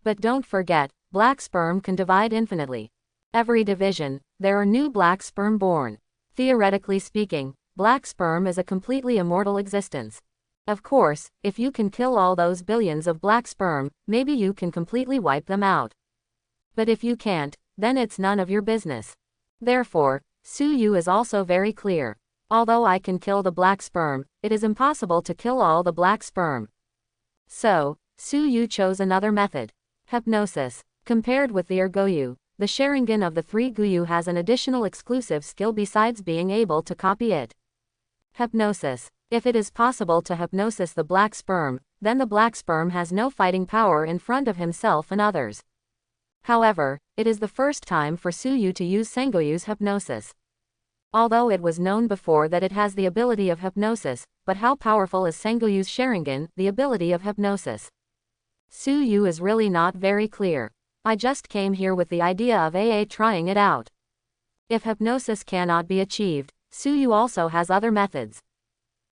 But don't forget, black sperm can divide infinitely. Every division, there are new black sperm born. Theoretically speaking, black sperm is a completely immortal existence. Of course, if you can kill all those billions of black sperm, maybe you can completely wipe them out. But if you can't, then it's none of your business. Therefore, Suyu is also very clear. Although I can kill the black sperm, it is impossible to kill all the black sperm. So, Suyu chose another method. Hypnosis. Compared with the Ergoyu, the Sharingan of the three Guyu has an additional exclusive skill besides being able to copy it. Hypnosis. If it is possible to hypnosis the black sperm, then the black sperm has no fighting power in front of himself and others. However, it is the first time for Suyu to use Sengoyu's hypnosis. Although it was known before that it has the ability of hypnosis, but how powerful is Sengoyu's Sharingan, the ability of hypnosis? Suyu is really not very clear. I just came here with the idea of trying it out. If hypnosis cannot be achieved, Suyu also has other methods.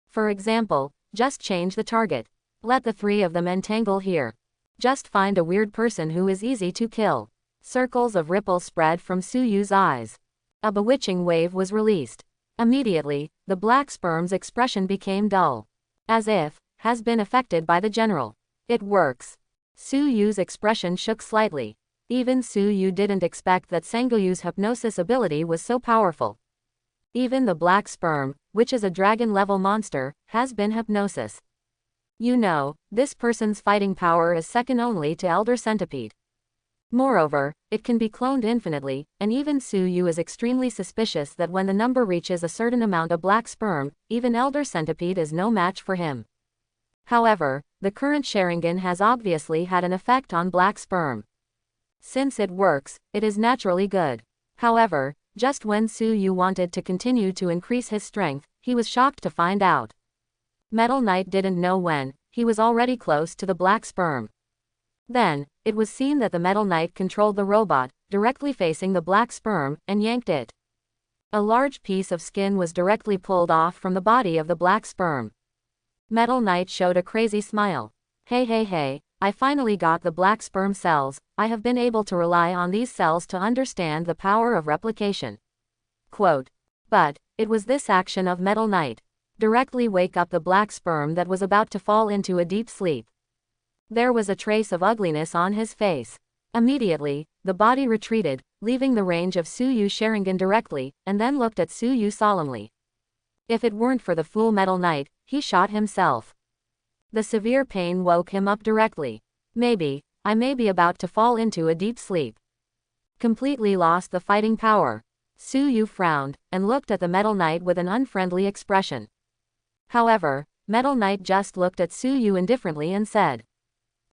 For example, just change the target. Let the three of them entangle here. Just find a weird person who is easy to kill. Circles of ripples spread from Suyu's eyes. A bewitching wave was released. Immediately, the black sperm's expression became dull. As if, has been affected by the general. It works. Suyu's expression shook slightly. Even Suyu didn't expect that Sengoyu's hypnosis ability was so powerful. Even the black sperm, which is a dragon-level monster, has been hypnosis. You know, this person's fighting power is second only to Elder Centipede. Moreover, it can be cloned infinitely, and even Suyu is extremely suspicious that when the number reaches a certain amount of black sperm, even Elder Centipede is no match for him. However, the current Sharingan has obviously had an effect on black sperm. Since it works, it is naturally good. However, just when Suyu wanted to continue to increase his strength, he was shocked to find out. Metal Knight didn't know when, he was already close to the black sperm. Then, it was seen that the Metal Knight controlled the robot, directly facing the black sperm, and yanked it. A large piece of skin was directly pulled off from the body of the black sperm. Metal Knight showed a crazy smile. Hey, I finally got the black sperm cells, I have been able to rely on these cells to understand the power of replication. Quote. But, it was this action of Metal Knight. Directly wake up the black sperm that was about to fall into a deep sleep. There was a trace of ugliness on his face. Immediately, the body retreated, leaving the range of Suyu's Sharingan directly, and then looked at Suyu solemnly. If it weren't for the fool Metal Knight, he shot himself. The severe pain woke him up directly. Maybe, I may be about to fall into a deep sleep. Completely lost the fighting power. Suyu frowned, and looked at the Metal Knight with an unfriendly expression. However, Metal Knight just looked at Suyu indifferently and said,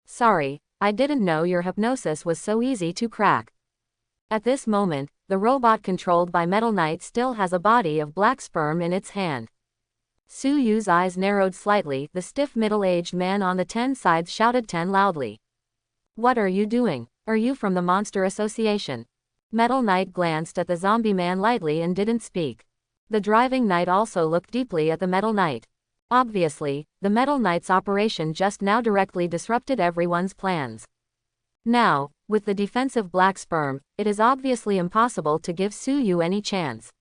Sorry, I didn't know your hypnosis was so easy to crack. At this moment, the robot controlled by Metal Knight still has a body of black sperm in its hand. Suyu's eyes narrowed slightly, the stiff middle-aged man on the 10 sides shouted 10 loudly. What are you doing? Are you from the Monster Association? Metal Knight glanced at the zombie man lightly and didn't speak. The driving knight also looked deeply at the Metal Knight. Obviously, the Metal Knight's operation just now directly disrupted everyone's plans. Now, with the defensive black sperm, it is obviously impossible to give Suyu any chance.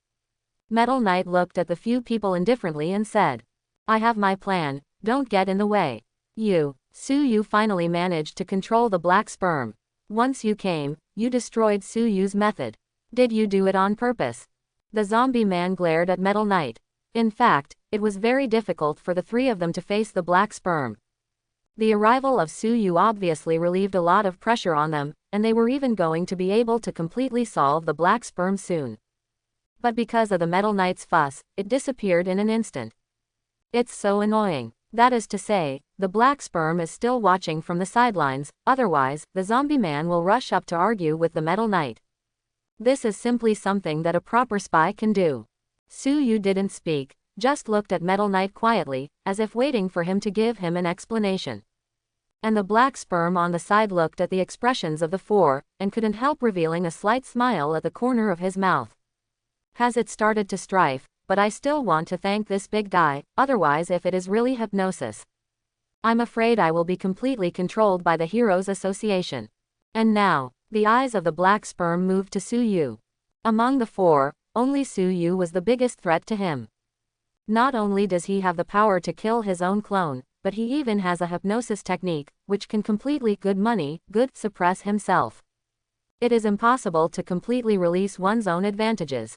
Metal Knight looked at the few people indifferently and said, I have my plan, don't get in the way. Suyu finally managed to control the black sperm. Once you came, you destroyed Suyu's method. Did you do it on purpose? The zombie man glared at Metal Knight. In fact, it was very difficult for the three of them to face the black sperm. The arrival of Suyu obviously relieved a lot of pressure on them, and they were even going to be able to completely solve the black sperm soon. But because of the Metal Knight's fuss, it disappeared in an instant. It's so annoying. That is to say, the black sperm is still watching from the sidelines, otherwise, the zombie man will rush up to argue with the Metal Knight. This is simply something that a proper spy can do. Suyu didn't speak, just looked at Metal Knight quietly, as if waiting for him to give him an explanation. And the black sperm on the side looked at the expressions of the four, and couldn't help revealing a slight smile at the corner of his mouth. Has it started to strife, but I still want to thank this big guy, otherwise if it is really hypnosis, I'm afraid I will be completely controlled by the Heroes Association. And now, the eyes of the black sperm moved to Suyu. Among the four, only Suyu was the biggest threat to him. Not only does he have the power to kill his own clone, but he even has a hypnosis technique, which can completely suppress himself. It is impossible to completely release one's own advantages.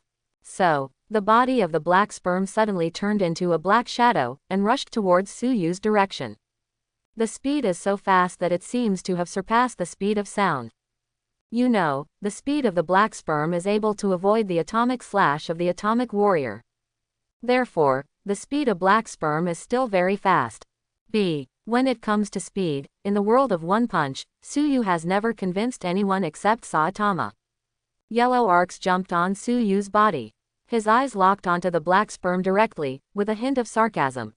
So, the body of the black sperm suddenly turned into a black shadow, and rushed towards Suyu's direction. The speed is so fast that it seems to have surpassed the speed of sound. You know, the speed of the black sperm is able to avoid the atomic slash of the atomic warrior. Therefore, the speed of black sperm is still very fast. When it comes to speed, in the world of One Punch, Suyu has never convinced anyone except Saitama. Yellow arcs jumped on Suyu's body. His eyes locked onto the black sperm directly, with a hint of sarcasm.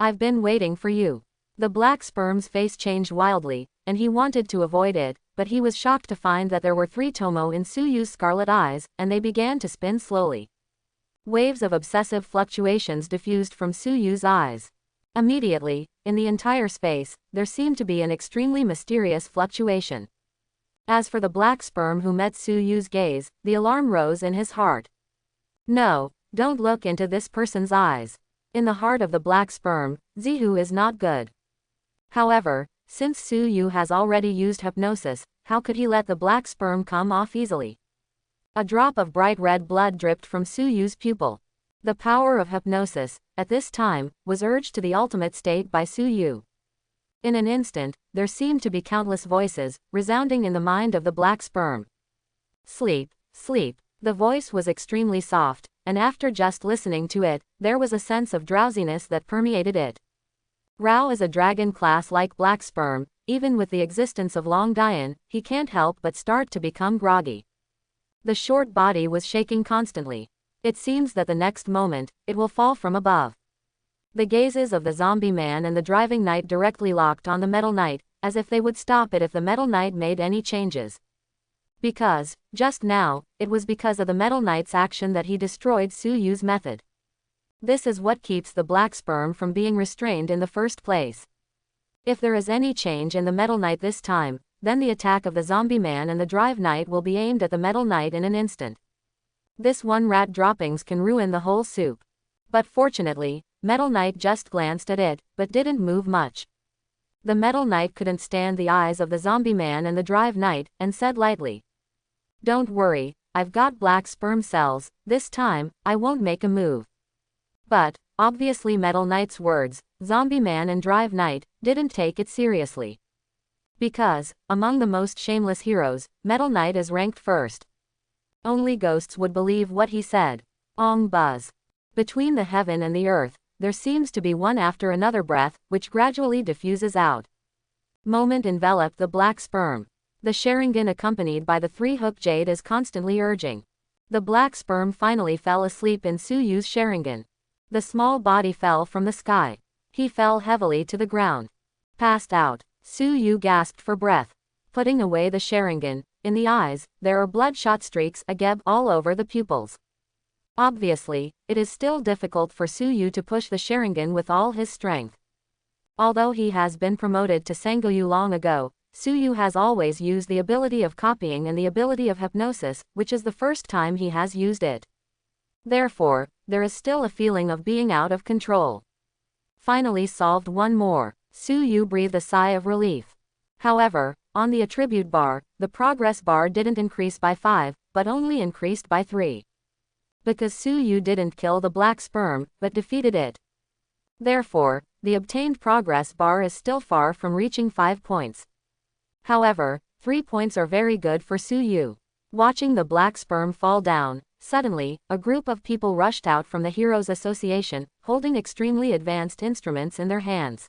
I've been waiting for you. The black sperm's face changed wildly, and he wanted to avoid it, but he was shocked to find that there were 3 tomo in Suyu's scarlet eyes, and they began to spin slowly. Waves of obsessive fluctuations diffused from Suyu's eyes. Immediately, in the entire space, there seemed to be an extremely mysterious fluctuation. As for the black sperm who met Suyu's gaze, the alarm rose in his heart. No, don't look into this person's eyes. In the heart of the black sperm, Zihu is not good. However, since Suyu has already used hypnosis, how could he let the black sperm come off easily? A drop of bright red blood dripped from Suyu's pupil. The power of hypnosis, at this time, was urged to the ultimate state by Suyu. In an instant, there seemed to be countless voices, resounding in the mind of the black sperm. Sleep, sleep. The voice was extremely soft, and after just listening to it, there was a sense of drowsiness that permeated it. Rao is a dragon class like black sperm, even with the existence of Long Dian, he can't help but start to become groggy. The short body was shaking constantly. It seems that the next moment, it will fall from above. The gazes of the zombie man and the driving knight directly locked on the Metal Knight, as if they would stop it if the Metal Knight made any changes. Because, just now, it was because of the Metal Knight's action that he destroyed Suyu's method. This is what keeps the black sperm from being restrained in the first place. If there is any change in the Metal Knight this time, then the attack of the zombie man and the drive knight will be aimed at the Metal Knight in an instant. This one rat droppings can ruin the whole soup. But fortunately, Metal Knight just glanced at it, but didn't move much. The Metal Knight couldn't stand the eyes of the zombie man and the drive knight, and said lightly, "Don't worry, I've got black sperm cells, this time, I won't make a move." But, obviously Metal Knight's words, zombie man and drive knight, didn't take it seriously. Because, among the most shameless heroes, Metal Knight is ranked first. Only ghosts would believe what he said. Ong buzz. Between the heaven and the earth, there seems to be one after another breath, which gradually diffuses out. Moment enveloped the black sperm. The Sharingan accompanied by the 3-hook jade is constantly urging. The black sperm finally fell asleep in Suyu's Sharingan. The small body fell from the sky. He fell heavily to the ground. Passed out. Suyu gasped for breath. Putting away the Sharingan, in the eyes, there are bloodshot streaks all over the pupils. Obviously, it is still difficult for Suyu to push the Sharingan with all his strength. Although he has been promoted to Sengoyu long ago, Suyu has always used the ability of copying and the ability of hypnosis, which is the first time he has used it. Therefore, there is still a feeling of being out of control. Finally solved one more. Suyu breathed a sigh of relief. However, on the attribute bar, the progress bar didn't increase by 5, but only increased by 3. Because Suyu didn't kill the black sperm, but defeated it. Therefore, the obtained progress bar is still far from reaching 5 points. However, 3 points are very good for Suyu. Watching the black sperm fall down, Suddenly, a group of people rushed out from the Heroes Association, holding extremely advanced instruments in their hands.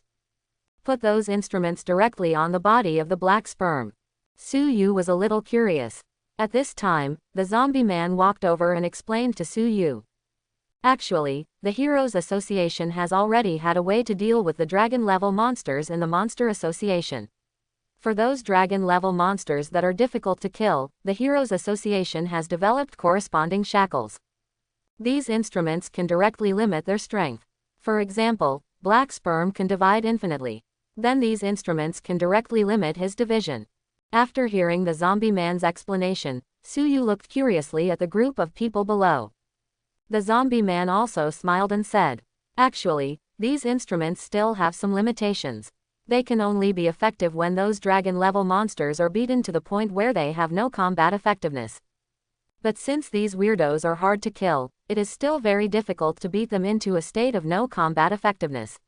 Put those instruments directly on the body of the black sperm. Su Yu was a little curious. At this time, the zombie man walked over and explained to Su Yu. Actually, the Heroes Association has already had a way to deal with the dragon-level monsters in the Monster Association. For those dragon-level monsters that are difficult to kill, the Heroes Association has developed corresponding shackles. These instruments can directly limit their strength. For example, black sperm can divide infinitely. Then these instruments can directly limit his division. After hearing the zombie man's explanation, Su Yu looked curiously at the group of people below. The zombie man also smiled and said, "Actually, these instruments still have some limitations. They can only be effective when those dragon-level monsters are beaten to the point where they have no combat effectiveness. But since these weirdos are hard to kill, it is still very difficult to beat them into a state of no combat effectiveness."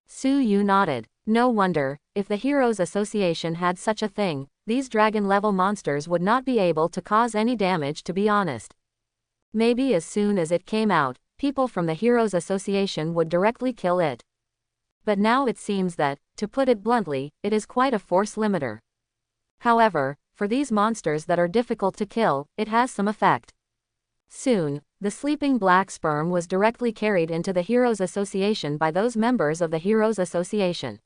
Su Yu nodded. No wonder, if the Heroes Association had such a thing, these dragon-level monsters would not be able to cause any damage, to be honest. Maybe as soon as it came out, people from the Heroes Association would directly kill it. But now it seems that, to put it bluntly, it is quite a force limiter. However, for these monsters that are difficult to kill, it has some effect. Soon, the sleeping black sperm was directly carried into the Heroes Association by those members of the Heroes Association.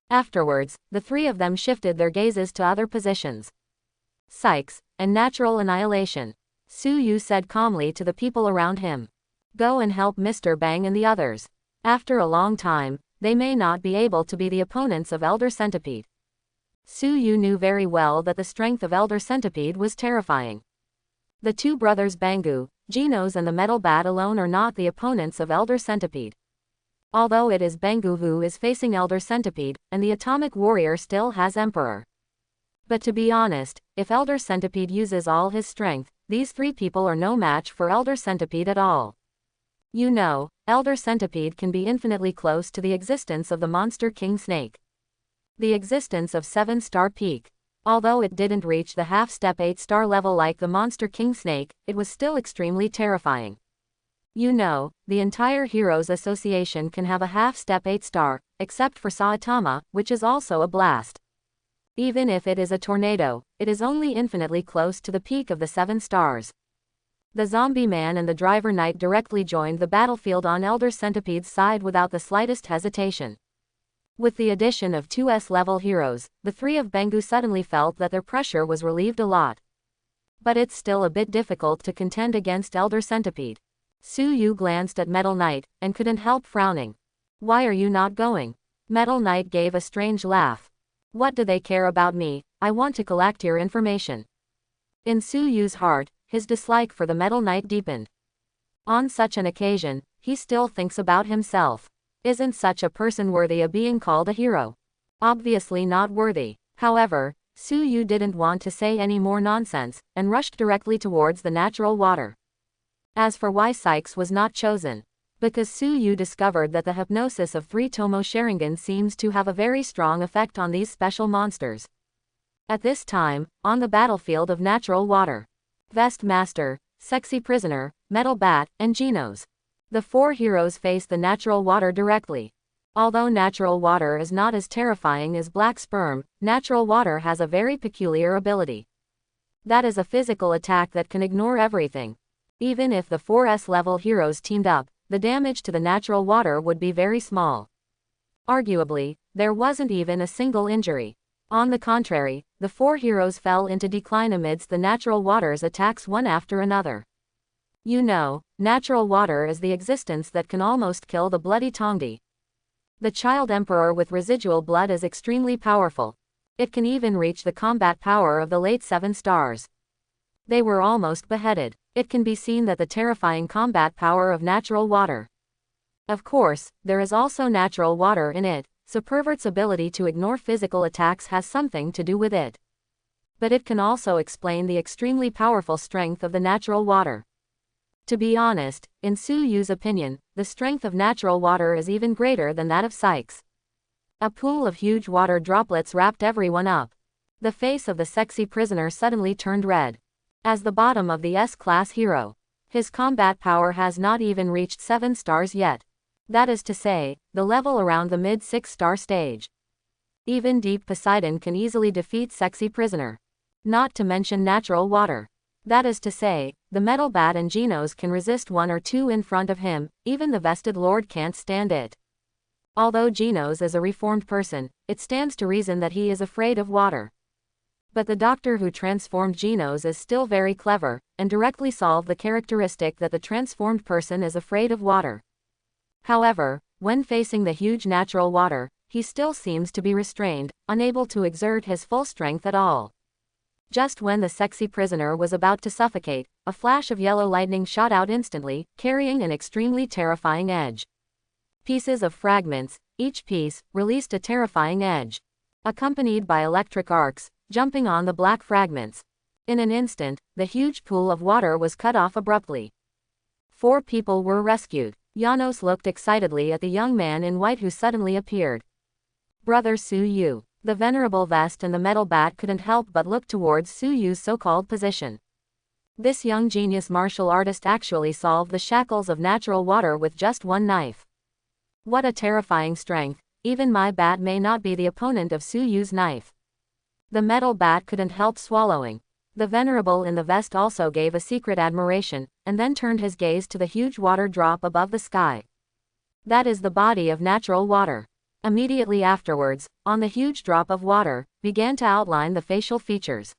Afterwards, the three of them shifted their gazes to other positions. "Psychs, and natural annihilation," Su Yu said calmly to the people around him. "Go and help Mr. Bang and the others. After a long time, they may not be able to be the opponents of Elder Centipede." Su Yu knew very well that the strength of Elder Centipede was terrifying. The two brothers Bangu, Genos and the Metal Bat alone are not the opponents of Elder Centipede. Although it is Bangu who is facing Elder Centipede, and the Atomic Warrior still has Emperor. But to be honest, if Elder Centipede uses all his strength, these three people are no match for Elder Centipede at all. You know, Elder Centipede can be infinitely close to the existence of the Monster King Snake. The existence of 7-star peak. Although it didn't reach the half-step 8-star level like the Monster King Snake, it was still extremely terrifying. You know, the entire Heroes Association can have a half-step 8-star, except for Saitama, which is also a blast. Even if it is a tornado, it is only infinitely close to the peak of the 7 stars. The zombie man and the driver knight directly joined the battlefield on Elder Centipede's side without the slightest hesitation. With the addition of 2S level heroes, the three of Bangu suddenly felt that their pressure was relieved a lot. But it's still a bit difficult to contend against Elder Centipede. Su Yu glanced at Metal Knight, and couldn't help frowning. "Why are you not going?" Metal Knight gave a strange laugh. "What do they care about me? I want to collect your information." In Su Yu's heart, his dislike for the Metal Knight deepened. On such an occasion, he still thinks about himself. Isn't such a person worthy of being called a hero? Obviously not worthy. However, Su Yu didn't want to say any more nonsense, and rushed directly towards the natural water. As for why Sykes was not chosen, because Su Yu discovered that the hypnosis of 3 Tomo Sharingan seems to have a very strong effect on these special monsters. At this time, on the battlefield of natural water, Vest Master, Sexy Prisoner, Metal Bat, and Genos. The 4 heroes face the natural water directly. Although natural water is not as terrifying as black sperm, natural water has a very peculiar ability. That is a physical attack that can ignore everything. Even if the 4S level heroes teamed up, the damage to the natural water would be very small. Arguably, there wasn't even a single injury. On the contrary, the 4 heroes fell into decline amidst the natural water's attacks one after another. You know, natural water is the existence that can almost kill the bloody Tongdi. The Child Emperor with residual blood is extremely powerful. It can even reach the combat power of the late 7 stars. They were almost beheaded. It can be seen that the terrifying combat power of natural water. Of course, there is also natural water in it, so Pervert's ability to ignore physical attacks has something to do with it. But it can also explain the extremely powerful strength of the natural water. To be honest, in Su Yu's opinion, the strength of natural water is even greater than that of Sykes. A pool of huge water droplets wrapped everyone up. The face of the sexy prisoner suddenly turned red. As the bottom of the S-class hero, His combat power has not even reached 7 stars yet. That is to say, the level around the mid 6-star stage. Even Deep Poseidon can easily defeat Sexy Prisoner. Not to mention Natural Water. That is to say, the Metal Bat and Genos can resist 1 or 2 in front of him, even the Vested Lord can't stand it. Although Genos is a reformed person, it stands to reason that he is afraid of water. But the doctor who transformed Genos is still very clever, and directly solved the characteristic that the transformed person is afraid of water. However, when facing the huge natural water, he still seems to be restrained, unable to exert his full strength at all. Just when the Sexy Prisoner was about to suffocate, a flash of yellow lightning shot out instantly, carrying an extremely terrifying edge. Pieces of fragments, each piece, released a terrifying edge. Accompanied by electric arcs, jumping on the black fragments. In an instant, the huge pool of water was cut off abruptly. 4 people were rescued. Janos looked excitedly at the young man in white who suddenly appeared. Brother Su-yu. The Venerable Vest and the Metal Bat couldn't help but look towards Su-yu's so-called position. This young genius martial artist actually solved the shackles of natural water with just 1 knife. What a terrifying strength, even my bat may not be the opponent of Su-yu's knife. The Metal Bat couldn't help swallowing. The Venerable in the vest also gave a secret admiration, and then turned his gaze to the huge water drop above the sky. That is the body of natural water. Immediately afterwards, on the huge drop of water, began to outline the facial features.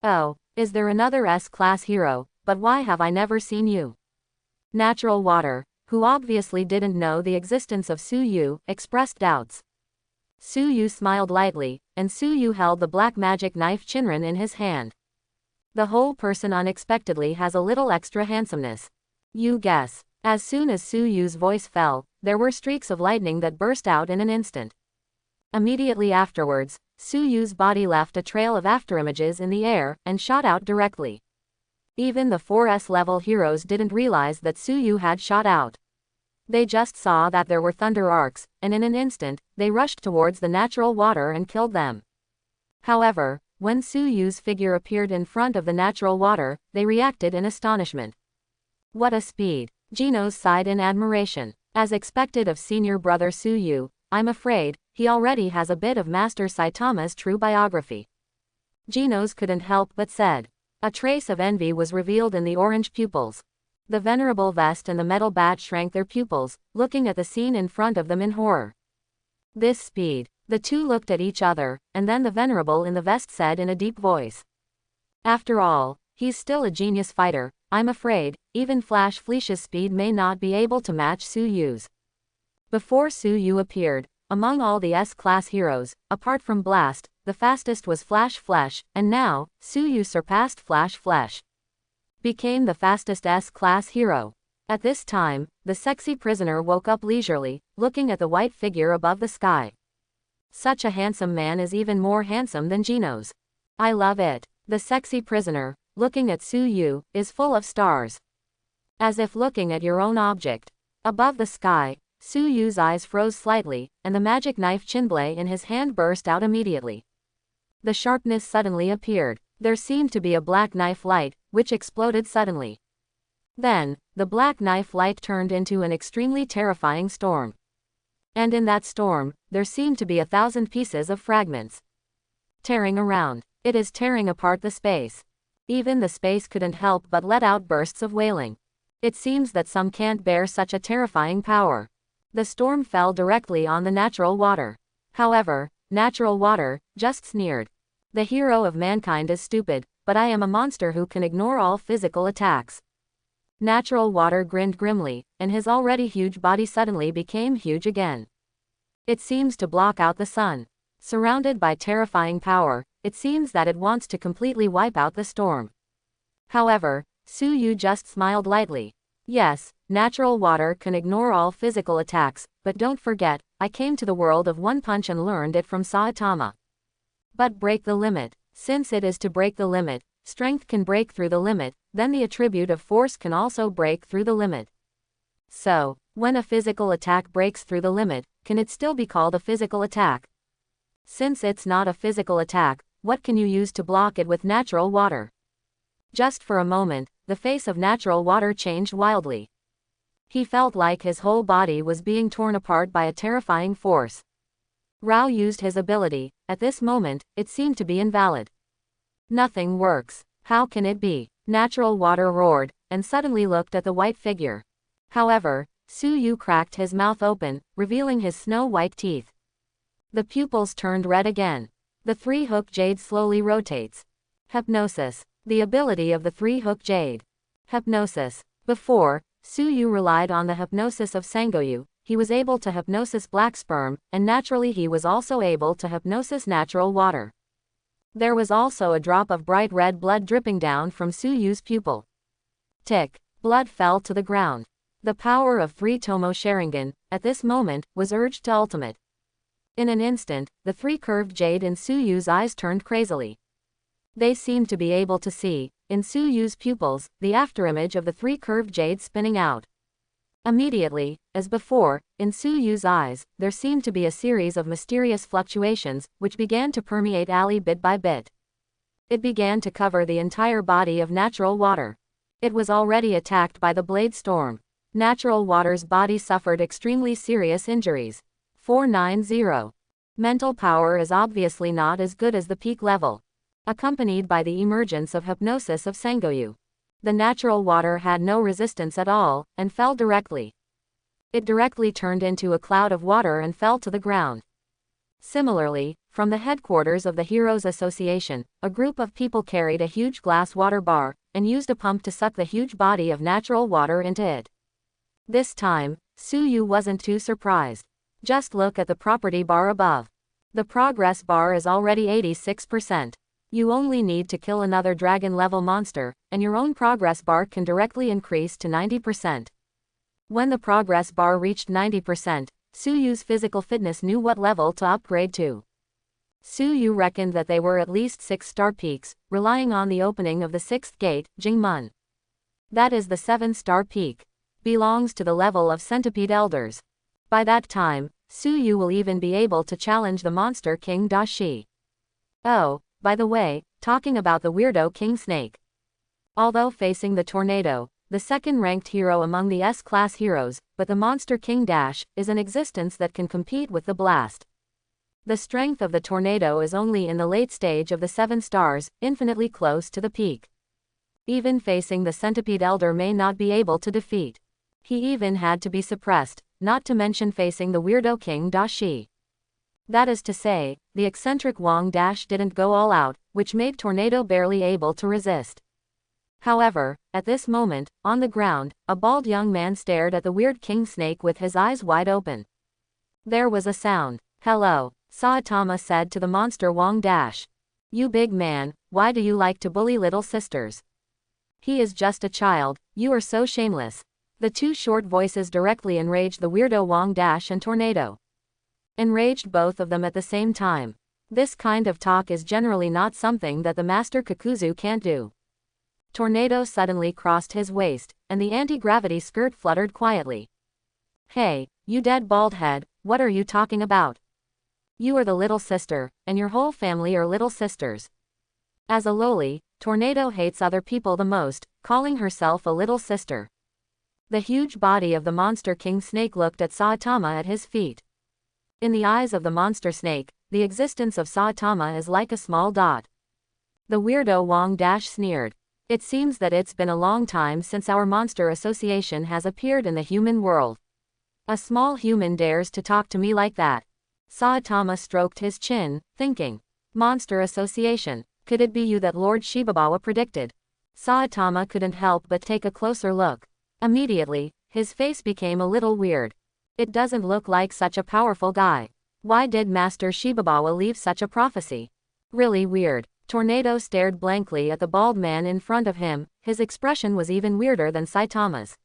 Oh, is there another S-class hero, but why have I never seen you? Natural Water, who obviously didn't know the existence of Su-yu, expressed doubts. Su-yu smiled lightly, and Su-yu held the black magic knife Shinran in his hand. The whole person unexpectedly has a little extra handsomeness. You guess. As soon as Su-yu's voice fell, there were streaks of lightning that burst out in an instant. Immediately afterwards, Su-yu's body left a trail of afterimages in the air, and shot out directly. Even the 4S level heroes didn't realize that Su-yu had shot out. They just saw that there were thunder arcs, and in an instant, they rushed towards the natural water and killed them. However, when Su-yu's figure appeared in front of the natural water, they reacted in astonishment. What a speed! Genos sighed in admiration. As expected of senior brother Su-yu, I'm afraid, he already has a bit of Master Saitama's true biography. Genos couldn't help but said. A trace of envy was revealed in the orange pupils. The Venerable Vest and the Metal Bat shrank their pupils, looking at the scene in front of them in horror. This speed. The two looked at each other, and then the Venerable in the vest said in a deep voice. After all, he's still a genius fighter. I'm afraid, even Flash Fleish's speed may not be able to match Su-yu's. Before Su-yu appeared, among all the S-class heroes, apart from Blast, the fastest was Flash Flesh, and now, Su-yu surpassed Flash Flesh. Became the fastest S-class hero. At this time, the Sexy Prisoner woke up leisurely, looking at the white figure above the sky. Such a handsome man is even more handsome than Genos. I love it. The Sexy Prisoner, looking at Su-yu, is full of stars. As if looking at your own object. Above the sky, Su-yu's eyes froze slightly, and the magic knife Chinblade in his hand burst out immediately. The sharpness suddenly appeared. There seemed to be a black knife light, which exploded suddenly. Then, the black knife light turned into an extremely terrifying storm. And in that storm, there seemed to be 1,000 pieces of fragments. Tearing around. It is tearing apart the space. Even the space couldn't help but let out bursts of wailing. It seems that some can't bear such a terrifying power. The storm fell directly on the natural water. However, natural water just sneered. The hero of mankind is stupid, but I am a monster who can ignore all physical attacks. Natural water grinned grimly, and his already huge body suddenly became huge again. It seems to block out the sun. Surrounded by terrifying power, it seems that it wants to completely wipe out the storm. However, Su-yu just smiled lightly. Yes, natural water can ignore all physical attacks, but don't forget, I came to the world of One Punch and learned it from Saitama. But break the limit. Since it is to break the limit, strength can break through the limit, then the attribute of force can also break through the limit. So, when a physical attack breaks through the limit, can it still be called a physical attack? Since it's not a physical attack, what can you use to block it with natural water? Just for a moment, the face of natural water changed wildly. He felt like his whole body was being torn apart by a terrifying force. Rao used his ability. At this moment, it seemed to be invalid. Nothing works. How can it be? Natural water roared, and suddenly looked at the white figure. However, Suyu cracked his mouth open, revealing his snow-white teeth. The pupils turned red again. The three-hook jade slowly rotates. Hypnosis. The ability of the three-hook jade. Hypnosis. Before, Suyu relied on the hypnosis of Sangoyu. He was able to hypnosis black sperm, and naturally he was also able to hypnosis natural water. There was also a drop of bright red blood dripping down from Suyu's pupil. Tick. Blood fell to the ground. The power of 3 Tomo Sharingan, at this moment, was urged to ultimate. In an instant, the 3 curved jade in Suyu's eyes turned crazily. They seemed to be able to see, in Suyu's pupils, the afterimage of the 3 curved jade spinning out. Immediately, as before, in Suyu's eyes, there seemed to be a series of mysterious fluctuations, which began to permeate Ali bit by bit. It began to cover the entire body of natural water. It was already attacked by the blade storm. Natural water's body suffered extremely serious injuries. 490. Mental power is obviously not as good as the peak level. Accompanied by the emergence of hypnosis of Sangoyu. The natural water had no resistance at all, and fell directly. It directly turned into a cloud of water and fell to the ground. Similarly, from the headquarters of the Heroes Association, a group of people carried a huge glass water bar, and used a pump to suck the huge body of natural water into it. This time, Suyu wasn't too surprised. Just look at the property bar above. The progress bar is already 86%. You only need to kill another dragon-level monster, and your own progress bar can directly increase to 90%. When the progress bar reached 90%, Suyu's physical fitness knew what level to upgrade to. Suyu reckoned that they were at least 6-star peaks, relying on the opening of the 6th gate, Jingmun. That is the 7-star peak. Belongs to the level of centipede elders. By that time, Suyu will even be able to challenge the monster King Dashi. Oh, by the way, talking about the weirdo King Snake. Although facing the tornado, the second-ranked hero among the S-class heroes, but the monster King Dash is an existence that can compete with the blast. The strength of the tornado is only in the late stage of the 7 stars, infinitely close to the peak. Even facing the centipede elder may not be able to defeat. He even had to be suppressed, not to mention facing the weirdo King Dashi. That is to say, the eccentric Wang Dash didn't go all out, which made Tornado barely able to resist. However, at this moment, on the ground, a bald young man stared at the weird King Snake with his eyes wide open. There was a sound. "Hello," Saitama said to the monster Wang Dash. "You big man, why do you like to bully little sisters? He is just a child, you are so shameless." The 2 short voices directly enraged the weirdo Wang Dash and Tornado. Enraged both of them at the same time. This kind of talk is generally not something that the Master Kakuzu can't do. Tornado suddenly crossed his waist, and the anti-gravity skirt fluttered quietly. "Hey, you dead bald head, what are you talking about? You are the little sister, and your whole family are little sisters." As a loli, Tornado hates other people the most, calling herself a little sister. The huge body of the monster King Snake looked at Saitama at his feet. In the eyes of the monster snake, the existence of Saitama is like a small dot. The weirdo Wang Dash sneered. "It seems that it's been a long time since our monster association has appeared in the human world. A small human dares to talk to me like that." Saitama stroked his chin, thinking. Monster association, could it be you that Lord Shibabawa predicted? Saitama couldn't help but take a closer look. Immediately, his face became a little weird. It doesn't look like such a powerful guy. Why did Master Shibabawa leave such a prophecy? Really weird. Tornado stared blankly at the bald man in front of him, his expression was even weirder than Saitama's.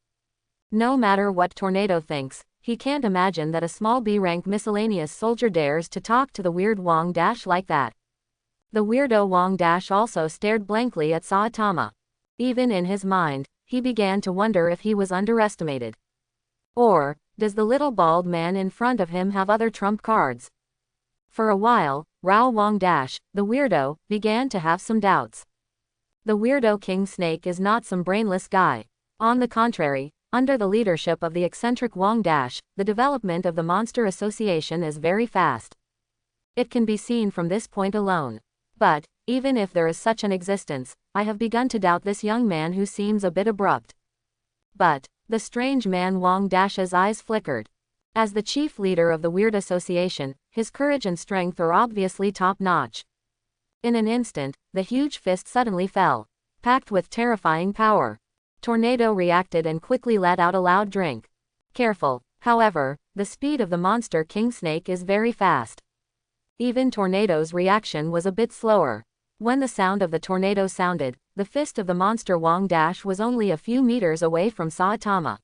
No matter what Tornado thinks, he can't imagine that a small B-rank miscellaneous soldier dares to talk to the weird Wang Dash like that. The weirdo Wang Dash also stared blankly at Saitama. Even in his mind, he began to wonder if he was underestimated. Or, does the little bald man in front of him have other trump cards? For a while, Rao Wang Dash, the weirdo, began to have some doubts. The weirdo King Snake is not some brainless guy. On the contrary, under the leadership of the eccentric Wang Dash, the development of the Monster Association is very fast. It can be seen from this point alone. But, even if there is such an existence, I have begun to doubt this young man who seems a bit abrupt. But, the strange man Wang Dash's eyes flickered. As the chief leader of the Weird Association, his courage and strength are obviously top-notch. In an instant, the huge fist suddenly fell, packed with terrifying power. Tornado reacted and quickly let out a loud drink. Careful, however, the speed of the monster King Snake is very fast. Even Tornado's reaction was a bit slower. When the sound of the tornado sounded, the fist of the monster Wang Dash was only a few meters away from Saitama.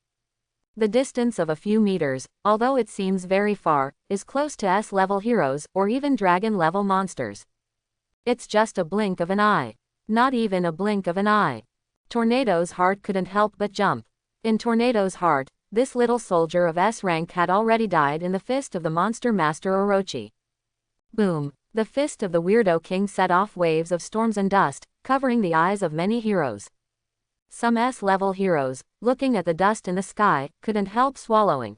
The distance of a few meters, although it seems very far, is close to S-level heroes or even dragon-level monsters. It's just a blink of an eye. Not even a blink of an eye. Tornado's heart couldn't help but jump. In Tornado's heart, this little soldier of S rank had already died in the fist of the monster master Orochi. Boom! The fist of the weirdo king set off waves of storms and dust, covering the eyes of many heroes. Some S-level heroes, looking at the dust in the sky, couldn't help swallowing.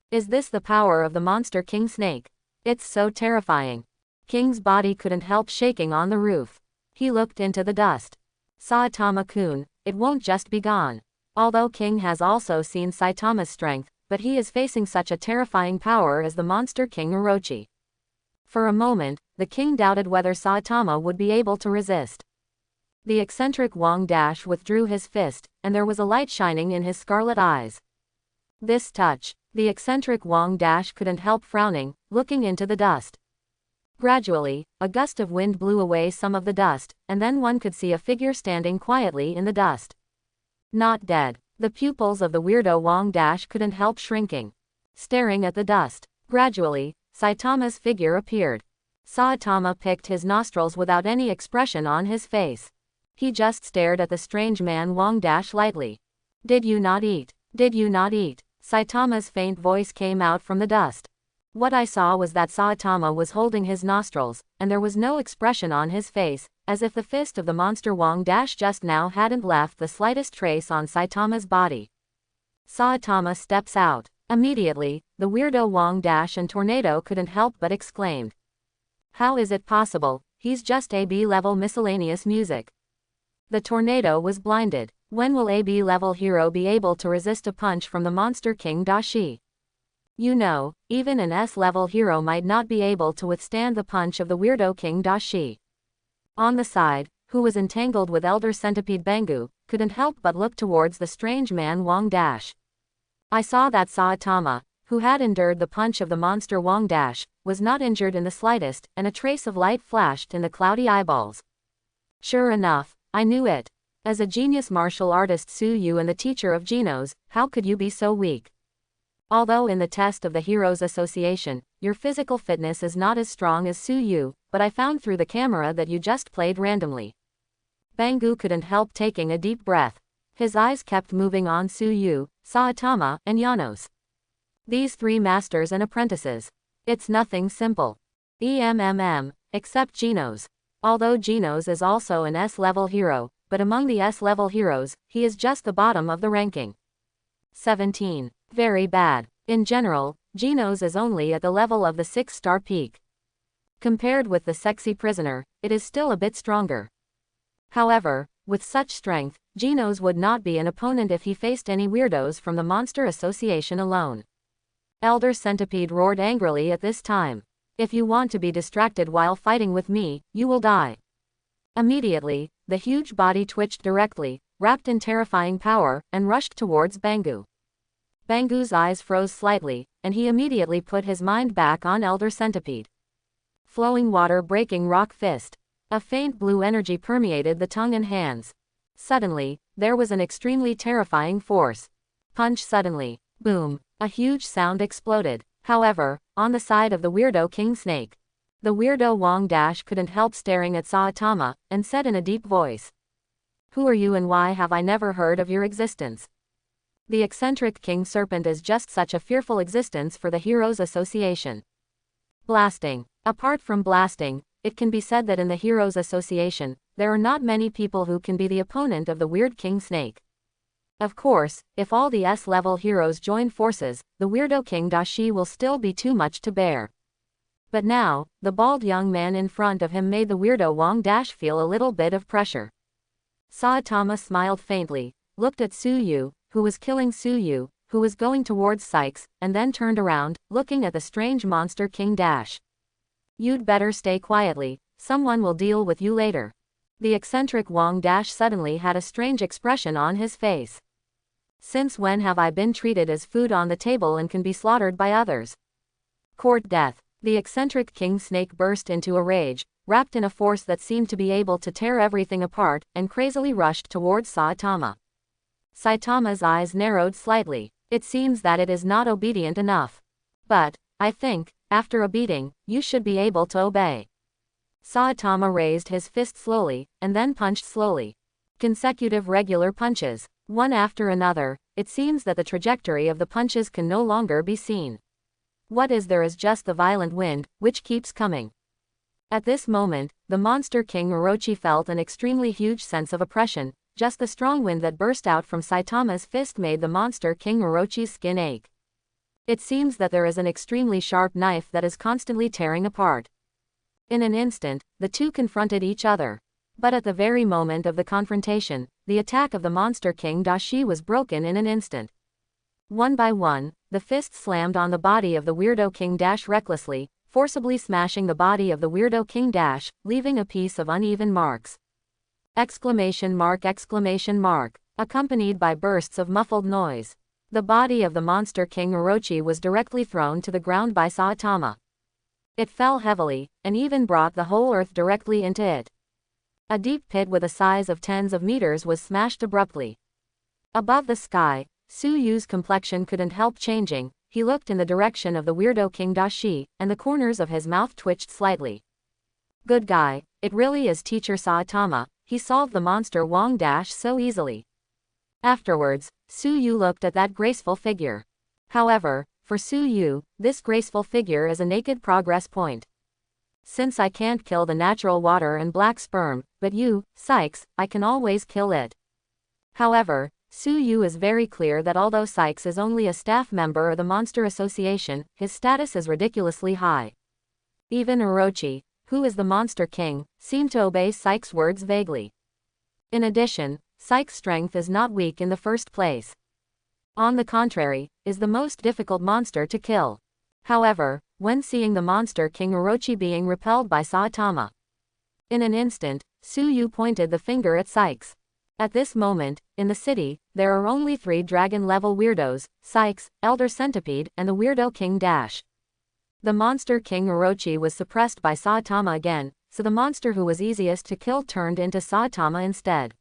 Is this the power of the monster King Snake? It's so terrifying. King's body couldn't help shaking on the roof. He looked into the dust. Saitama-kun, it won't just be gone. Although King has also seen Saitama's strength, but he is facing such a terrifying power as the monster King Orochi. For a moment, the king doubted whether Saitama would be able to resist. The eccentric Wang Dash withdrew his fist, and there was a light shining in his scarlet eyes. This touch, the eccentric Wang Dash couldn't help frowning, looking into the dust. Gradually, a gust of wind blew away some of the dust, and then one could see a figure standing quietly in the dust. Not dead. The pupils of the weirdo Wang Dash couldn't help shrinking, staring at the dust. Gradually, Saitama's figure appeared. Saitama picked his nostrils without any expression on his face. He just stared at the strange man Wang Dash lightly. "Did you not eat? Did you not eat?" Saitama's faint voice came out from the dust. What I saw was that Saitama was holding his nostrils, and there was no expression on his face, as if the fist of the monster Wang Dash just now hadn't left the slightest trace on Saitama's body. Saitama steps out. Immediately, the weirdo Wang Dash and Tornado couldn't help but exclaim. How is it possible? He's just AB level miscellaneous music. The Tornado was blinded. When will AB level hero be able to resist a punch from the monster King Dashi? You know, even an S-level hero might not be able to withstand the punch of the weirdo King Dashi. On the side, who was entangled with Elder Centipede Bangu, couldn't help but look towards the strange man Wang Dash. I saw that Saitama, who had endured the punch of the monster Wang Dash, was not injured in the slightest, and a trace of light flashed in the cloudy eyeballs. Sure enough, I knew it. As a genius martial artist Suyu and the teacher of Genos, how could you be so weak? Although in the test of the Heroes Association, your physical fitness is not as strong as Suyu, but I found through the camera that you just played randomly. Bangu couldn't help taking a deep breath. His eyes kept moving on Suyu, Saitama, and Janos. These three masters and apprentices. It's nothing simple. Except Genos. Although Genos is also an S-level hero, but among the S-level heroes, he is just the bottom of the ranking. 17. Very bad. In general, Genos is only at the level of the 6-star peak. Compared with the sexy prisoner, it is still a bit stronger. However, with such strength, Genos would not be an opponent if he faced any weirdos from the Monster Association alone. Elder Centipede roared angrily at this time. If you want to be distracted while fighting with me, you will die. Immediately, the huge body twitched directly, wrapped in terrifying power, and rushed towards Bangu. Bangu's eyes froze slightly, and he immediately put his mind back on Elder Centipede. Flowing water breaking rock fist. A faint blue energy permeated the tongue and hands. Suddenly, there was an extremely terrifying force. Punch suddenly. Boom. A huge sound exploded. However, on the side of the weirdo King Snake. The weirdo Wang Dash couldn't help staring at Saitama, and said in a deep voice. Who are you and why have I never heard of your existence? The eccentric King Serpent is just such a fearful existence for the Heroes Association. Blasting. Apart from blasting, it can be said that in the Heroes Association, there are not many people who can be the opponent of the Weird King Snake. Of course, if all the S-level heroes join forces, the Weirdo King Dashi will still be too much to bear. But now, the bald young man in front of him made the Weirdo Wang Dash feel a little bit of pressure. Saitama smiled faintly, looked at Suyu, who was killing Suyu, who was going towards Sykes, and then turned around, looking at the strange monster King Dash. You'd better stay quietly, someone will deal with you later. The eccentric Wang Dash suddenly had a strange expression on his face. Since when have I been treated as food on the table and can be slaughtered by others? Court death. The eccentric King Snake burst into a rage, wrapped in a force that seemed to be able to tear everything apart, and crazily rushed towards Saitama. Saitama's eyes narrowed slightly. It seems that it is not obedient enough. But, I think, after a beating, you should be able to obey. Saitama raised his fist slowly, and then punched slowly. Consecutive regular punches, one after another. It seems that the trajectory of the punches can no longer be seen. What is there is just the violent wind, which keeps coming. At this moment, the monster king Orochi felt an extremely huge sense of oppression. Just the strong wind that burst out from Saitama's fist made the monster king Orochi's skin ache. It seems that there is an extremely sharp knife that is constantly tearing apart. In an instant, the two confronted each other. But at the very moment of the confrontation, the attack of the monster king Dashi was broken in an instant. One by one, the fists slammed on the body of the Weirdo King Dash recklessly, forcibly smashing the body of the Weirdo King Dash, leaving a piece of uneven marks. Exclamation mark, accompanied by bursts of muffled noise. The body of the monster king Orochi was directly thrown to the ground by Saitama. It fell heavily, and even brought the whole earth directly into it. A deep pit with a size of tens of meters was smashed abruptly. Above the sky, Suyu's complexion couldn't help changing. He looked in the direction of the Weirdo King Dashi, and the corners of his mouth twitched slightly. Good guy, it really is Teacher Saitama, he solved the monster Wang Dash so easily. Afterwards, Suyu looked at that graceful figure. However, for Suyu, this graceful figure is a naked progress point. Since I can't kill the natural water and black sperm, but you, Sykes, I can always kill it. However, Suyu is very clear that although Sykes is only a staff member of the Monster Association, his status is ridiculously high. Even Orochi, who is the Monster King, seemed to obey Sykes' words vaguely. In addition, Sykes' strength is not weak in the first place. On the contrary, is the most difficult monster to kill. However, when seeing the Monster King Orochi being repelled by Saitama, in an instant, Suyu pointed the finger at Sykes. At this moment, in the city, there are only 3 dragon-level weirdos, Sykes, Elder Centipede, and the Weirdo King Dash. The Monster King Orochi was suppressed by Saitama again, so the monster who was easiest to kill turned into Saitama instead.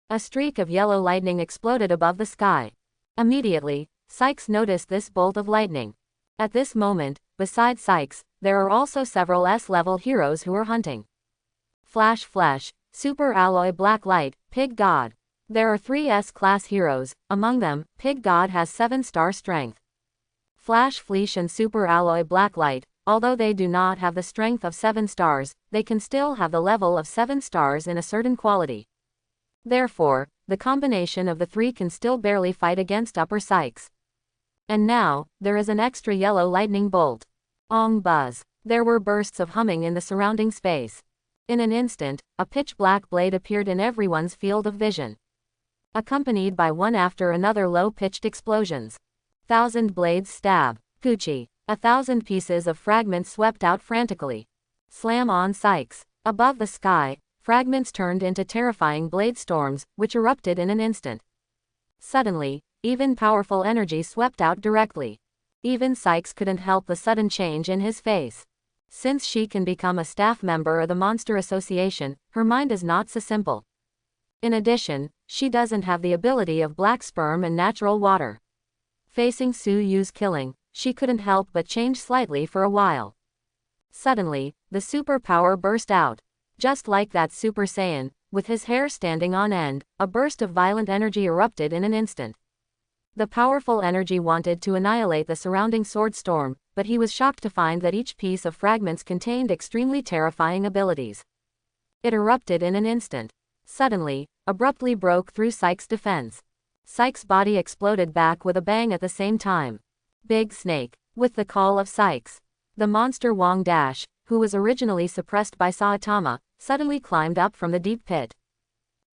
A streak of yellow lightning exploded above the sky. Immediately, Sykes noticed this bolt of lightning. At this moment, besides Sykes, there are also several S-level heroes who are hunting. Flash Flesh, Super Alloy Black Light, Pig God. There are 3 S-class heroes, among them, Pig God has 7-star strength. Flash Flesh and Super Alloy Black Light, although they do not have the strength of 7 stars, they can still have the level of 7 stars in a certain quality. Therefore, the combination of the 3 can still barely fight against Upper Sykes. And now, there is an extra yellow lightning bolt. Ong buzz. There were bursts of humming in the surrounding space. In an instant, a pitch-black blade appeared in everyone's field of vision, accompanied by one after another low-pitched explosions. 1,000 blades stab. Gucci. 1,000 pieces of fragments swept out frantically. Slam on Sykes. Above the sky, fragments turned into terrifying blade storms, which erupted in an instant. Suddenly, even powerful energy swept out directly. Even Sykes couldn't help the sudden change in his face. Since she can become a staff member of the Monster Association, her mind is not so simple. In addition, she doesn't have the ability of black sperm and natural water. Facing Suyu's killing, she couldn't help but change slightly for a while. Suddenly, the superpower burst out. Just like that Super Saiyan, with his hair standing on end, a burst of violent energy erupted in an instant. The powerful energy wanted to annihilate the surrounding sword storm, but he was shocked to find that each piece of fragments contained extremely terrifying abilities. It erupted in an instant. Suddenly, abruptly broke through Psyche's defense. Psyche's body exploded back with a bang at the same time. Big Snake. With the call of Psyche's, the monster Wang Dash, who was originally suppressed by Saitama, suddenly climbed up from the deep pit.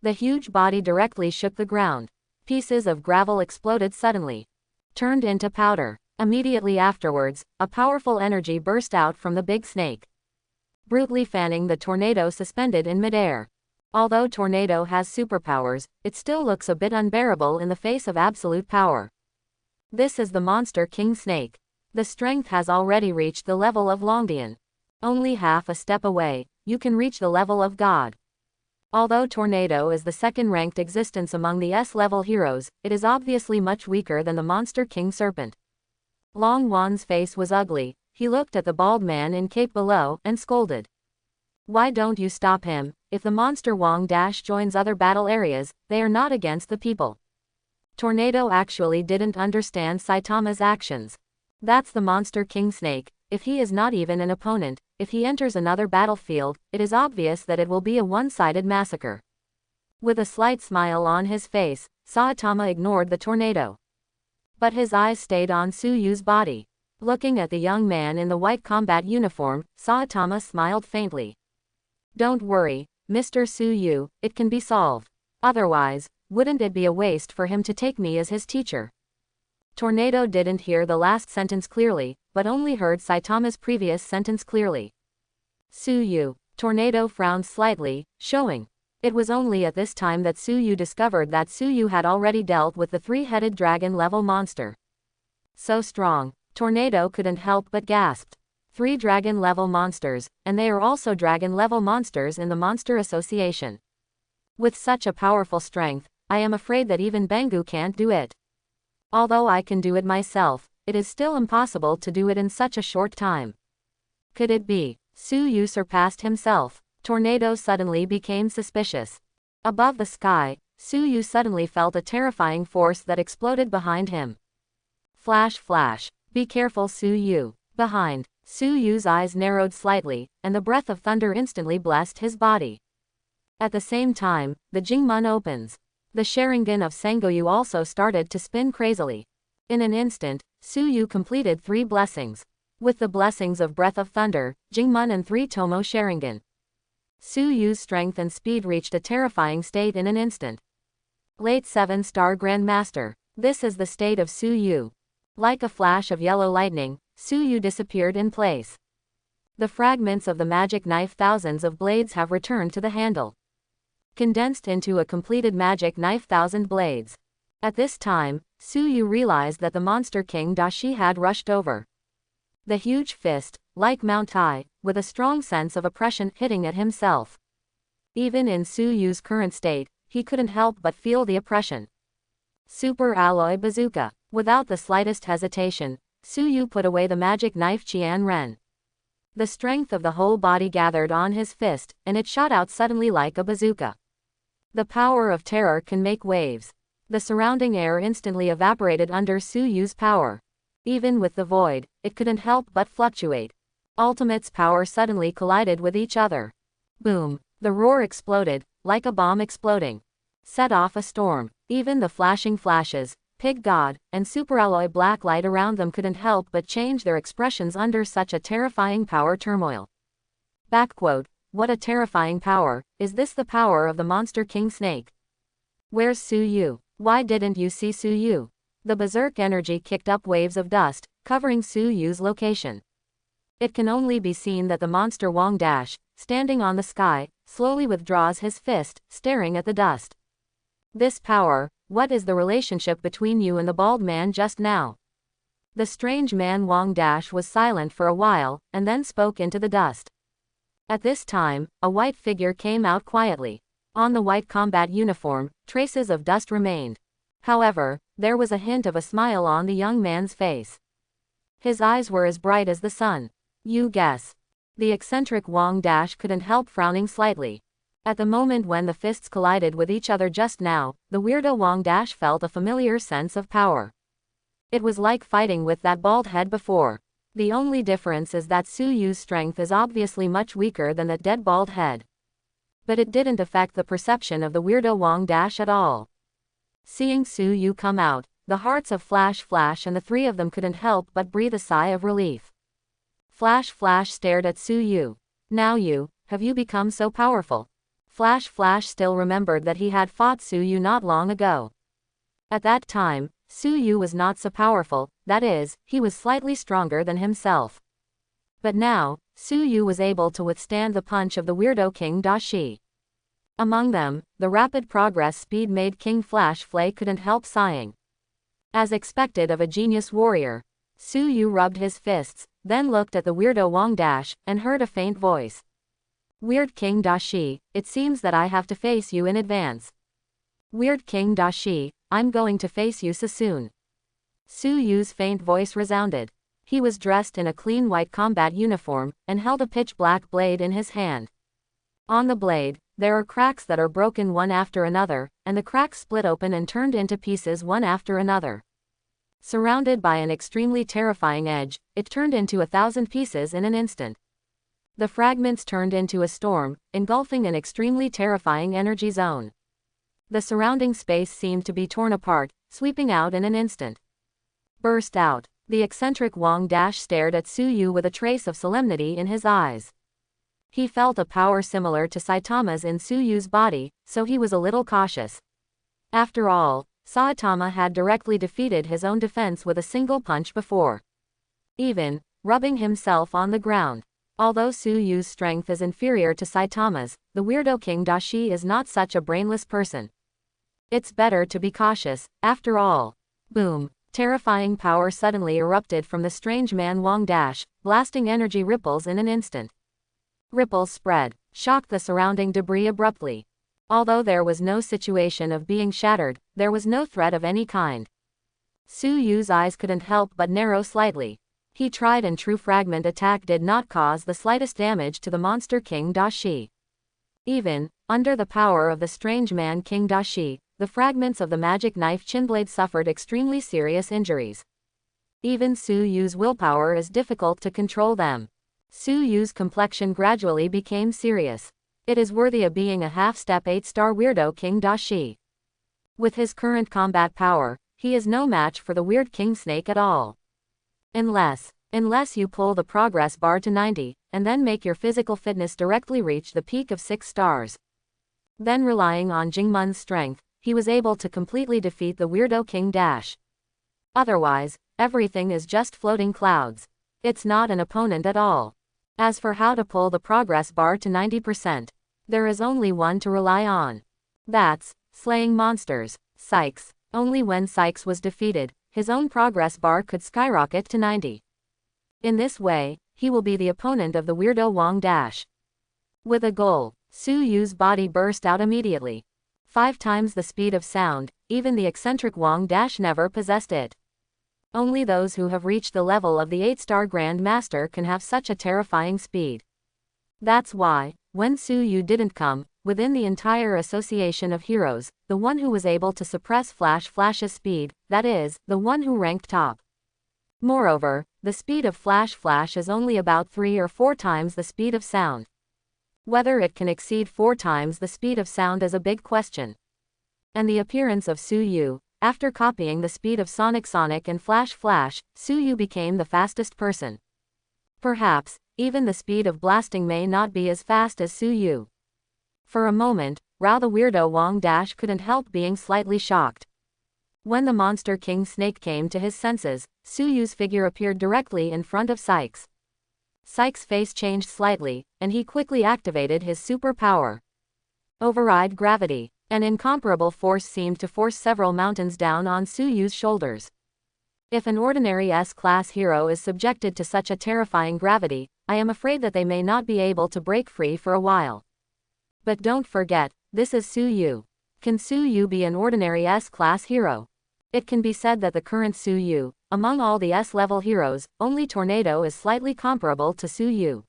The huge body directly shook the ground. Pieces of gravel exploded suddenly, turned into powder. Immediately afterwards, a powerful energy burst out from the big snake, brutally fanning the tornado suspended in midair. Although Tornado has superpowers, it still looks a bit unbearable in the face of absolute power. This is the Monster King Snake. The strength has already reached the level of Longdian. Only half a step away, you can reach the level of God. Although Tornado is the second-ranked existence among the S-level heroes, it is obviously much weaker than the Monster King Serpent. Long Wan's face was ugly. He looked at the bald man in cape below, and scolded. Why don't you stop him? If the monster Wang Dash joins other battle areas, they are not against the people. Tornado actually didn't understand Saitama's actions. That's the Monster King Snake. If he is not even an opponent, if he enters another battlefield, it is obvious that it will be a one-sided massacre. With a slight smile on his face, Saitama ignored the tornado. But his eyes stayed on Suyu's body. Looking at the young man in the white combat uniform, Saitama smiled faintly. Don't worry, Mr. Suyu, it can be solved. Otherwise, wouldn't it be a waste for him to take me as his teacher? Tornado didn't hear the last sentence clearly, but only heard Saitama's previous sentence clearly. Suyu. Tornado frowned slightly, showing. It was only at this time that Suyu discovered that Suyu had already dealt with the three-headed dragon-level monster. So strong. Tornado couldn't help but gasped. 3 dragon-level monsters, and they are also dragon-level monsters in the Monster Association. With such a powerful strength, I am afraid that even Bengu can't do it. Although I can do it myself, it is still impossible to do it in such a short time. Could it be? Suyu surpassed himself. Tornado suddenly became suspicious. Above the sky, Suyu suddenly felt a terrifying force that exploded behind him. Flash flash. Be careful Suyu. Behind. Suyu's eyes narrowed slightly, and the breath of thunder instantly blessed his body. At the same time, the Jingmun opens. The Sharingan of Sengoyu also started to spin crazily. In an instant, Suyu completed 3 blessings. With the blessings of Breath of Thunder, Jingmun and 3 Tomo Sharingan. Suyu's strength and speed reached a terrifying state in an instant. Late 7-star Grandmaster. This is the state of Suyu. Like a flash of yellow lightning, Suyu disappeared in place. The fragments of the magic knife, thousands of blades have returned to the handle. Condensed into a completed magic knife, 1,000 blades. At this time, Suyu realized that the Monster King Dashi had rushed over. The huge fist, like Mount Tai, with a strong sense of oppression hitting at himself. Even in Suyu's current state, he couldn't help but feel the oppression. Super Alloy Bazooka. Without the slightest hesitation, Suyu put away the magic knife Qian Ren. The strength of the whole body gathered on his fist, and it shot out suddenly like a bazooka. The power of terror can make waves. The surrounding air instantly evaporated under Suyu's power. Even with the void, it couldn't help but fluctuate. Ultimate's power suddenly collided with each other. Boom! The roar exploded, like a bomb exploding. Set off a storm. Even the flashing flashes, Pig God, and superalloy black light around them couldn't help but change their expressions under such a terrifying power turmoil. Backquote, what a terrifying power, is this the power of the Monster King Snake? Where's Suyu? Why didn't you see Suyu? The berserk energy kicked up waves of dust, covering Suyu's location. It can only be seen that the monster Wang Dash, standing on the sky, slowly withdraws his fist, staring at the dust. This power, what is the relationship between you and the bald man just now? The strange man Wang Dash was silent for a while, and then spoke into the dust. At this time, a white figure came out quietly. On the white combat uniform, traces of dust remained. However, there was a hint of a smile on the young man's face. His eyes were as bright as the sun. You guess. The eccentric Wang Dash couldn't help frowning slightly. At the moment when the fists collided with each other just now, the weirdo Wang Dash felt a familiar sense of power. It was like fighting with that bald head before. The only difference is that Su Yu's strength is obviously much weaker than that dead bald head. But it didn't affect the perception of the weirdo Wang Dash at all. Seeing Su Yu come out, the hearts of Flash and the three of them couldn't help but breathe a sigh of relief. Flash stared at Su Yu. Now have you become so powerful? Flash still remembered that he had fought Su Yu not long ago. At that time, Su Yu was not so powerful, that is, he was slightly stronger than himself. But now, Su Yu was able to withstand the punch of the weirdo King Dashi. Among them, the rapid progress speed made King Flash couldn't help sighing. As expected of a genius warrior, Su Yu rubbed his fists, then looked at the weirdo Wang Dash, and heard a faint voice. Weird King Dashi, it seems that I have to face you in advance. Weird King Dashi, I'm going to face you so soon. Su Yu's faint voice resounded. He was dressed in a clean white combat uniform, and held a pitch-black blade in his hand. On the blade, there are cracks that are broken one after another, and the cracks split open and turned into pieces one after another. Surrounded by an extremely terrifying edge, it turned into 1,000 pieces in an instant. The fragments turned into a storm, engulfing an extremely terrifying energy zone. The surrounding space seemed to be torn apart, sweeping out in an instant. Burst out. The eccentric Wang Dash stared at Su Yu with a trace of solemnity in his eyes. He felt a power similar to Saitama's in Su Yu's body, so he was a little cautious. After all, Saitama had directly defeated his own defense with a single punch before. Even rubbing himself on the ground. Although Su Yu's strength is inferior to Saitama's, the weirdo King Dashi is not such a brainless person. It's better to be cautious, after all. Boom. Terrifying power suddenly erupted from the strange man Wang Dash, blasting energy ripples in an instant. Ripples spread, shocked the surrounding debris abruptly. Although there was no situation of being shattered, there was no threat of any kind. Su Yu's eyes couldn't help but narrow slightly. He tried and true fragment attack did not cause the slightest damage to the monster King Dashi. Even under the power of the strange man King Dashi, the fragments of the magic knife Chinblade suffered extremely serious injuries. Even Su Yu's willpower is difficult to control them. Su Yu's complexion gradually became serious. It is worthy of being a half-step 8-star weirdo King Dashi. With his current combat power, he is no match for the weird King Snake at all. Unless you pull the progress bar to 90, and then make your physical fitness directly reach the peak of 6 stars. Then relying on Jingmun's strength, he was able to completely defeat the weirdo King Dash. Otherwise, everything is just floating clouds. It's not an opponent at all. As for how to pull the progress bar to 90%, there is only one to rely on. That's slaying monsters. Sykes. Only when Sykes was defeated, his own progress bar could skyrocket to 90. In this way, he will be the opponent of the weirdo Wang Dash. With a goal, Su Yu's body burst out immediately. 5 times the speed of sound, even the eccentric Wang Dash never possessed it. Only those who have reached the level of the 8-star Grand Master can have such a terrifying speed. That's why, when Su Yu didn't come, within the entire association of heroes, the one who was able to suppress Flash's speed, that is, the one who ranked top. Moreover, the speed of Flash is only about 3 or 4 times the speed of sound. Whether it can exceed 4 times the speed of sound is a big question. And the appearance of Su Yu, after copying the speed of Sonic and Flash, Su Yu became the fastest person. Perhaps, even the speed of blasting may not be as fast as Su Yu. For a moment, Rao the weirdo Wang Dash couldn't help being slightly shocked. When the monster King Snake came to his senses, Su Yu's figure appeared directly in front of Sykes. Sykes' face changed slightly, and he quickly activated his super power. Override gravity. An incomparable force seemed to force several mountains down on Su Yu's shoulders. If an ordinary S-class hero is subjected to such a terrifying gravity, I am afraid that they may not be able to break free for a while. But don't forget, this is Su Yu. Can Su Yu be an ordinary S-class hero? It can be said that the current Su Yu, among all the S-level heroes, only Tornado is slightly comparable to Su Yu.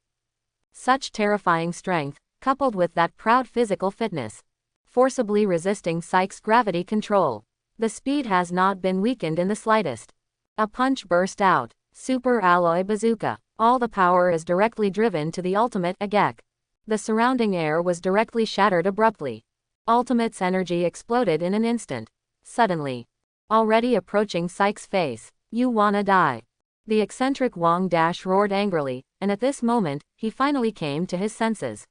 Such terrifying strength, coupled with that proud physical fitness, forcibly resisting Psyche's gravity control. The speed has not been weakened in the slightest. A punch burst out. Super alloy bazooka. All the power is directly driven to the ultimate agek. The surrounding air was directly shattered abruptly. Ultimate's energy exploded in an instant. Suddenly. Already approaching Psyche's face. You wanna die. The eccentric Wang Dash roared angrily, and at this moment, he finally came to his senses.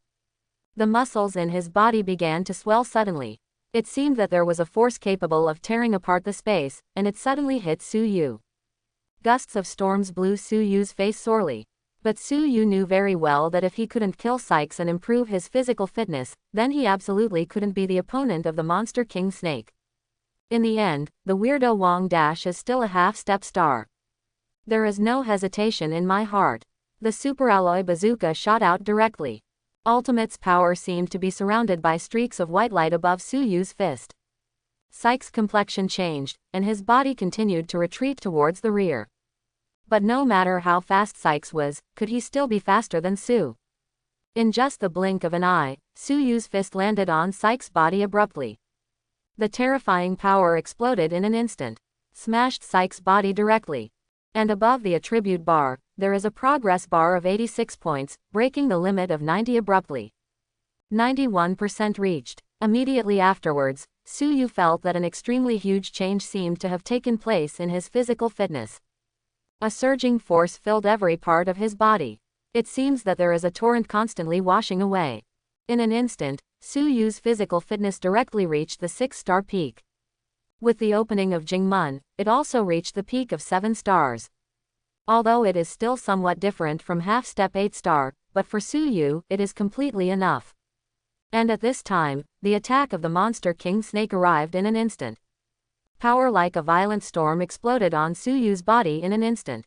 The muscles in his body began to swell suddenly. It seemed that there was a force capable of tearing apart the space, and it suddenly hit Su Yu. Gusts of storms blew Su Yu's face sorely. But Su Yu knew very well that if he couldn't kill Sykes and improve his physical fitness, then he absolutely couldn't be the opponent of the Monster King Snake. In the end, the weirdo Wang Dash is still a half-step star. There is no hesitation in my heart. The super alloy bazooka shot out directly. Ultimate's power seemed to be surrounded by streaks of white light above Su Yu's fist. Sykes' complexion changed, and his body continued to retreat towards the rear. But no matter how fast Sykes was, could he still be faster than Su? In just the blink of an eye, Su Yu's fist landed on Sykes' body abruptly. The terrifying power exploded in an instant, smashed Sykes' body directly. And above the attribute bar, there is a progress bar of 86 points, breaking the limit of 90 abruptly. 91% reached. Immediately afterwards, Su Yu felt that an extremely huge change seemed to have taken place in his physical fitness. A surging force filled every part of his body. It seems that there is a torrent constantly washing away. In an instant, Su Yu's physical fitness directly reached the 6-star peak. With the opening of Jingmun, it also reached the peak of 7 stars. Although it is still somewhat different from half-step 8-star, but for Su Yu, it is completely enough. And at this time, the attack of the Monster King Snake arrived in an instant. Power like a violent storm exploded on Su Yu's body in an instant,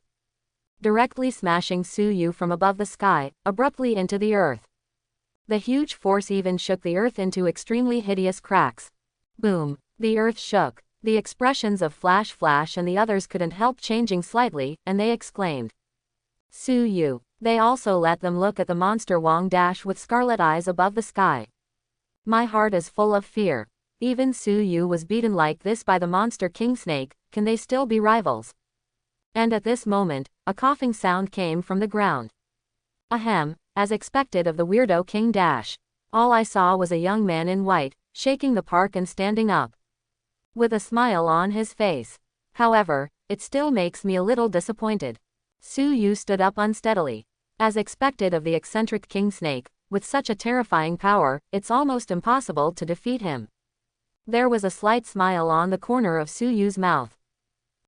directly smashing Su Yu from above the sky, abruptly into the earth. The huge force even shook the earth into extremely hideous cracks. Boom! The earth shook. The expressions of Flash and the others couldn't help changing slightly, and they exclaimed, Su Yu. They also let them look at the monster Wang Dash with scarlet eyes above the sky. My heart is full of fear. Even Su Yu was beaten like this by the Monster King Snake, can they still be rivals? And at this moment, a coughing sound came from the ground. Ahem, as expected of the weirdo King Dash. All I saw was a young man in white, shaking the park and standing up, with a smile on his face. However, it still makes me a little disappointed. Su Yu stood up unsteadily. As expected of the eccentric King Snake, with such a terrifying power, it's almost impossible to defeat him. There was a slight smile on the corner of Su Yu's mouth.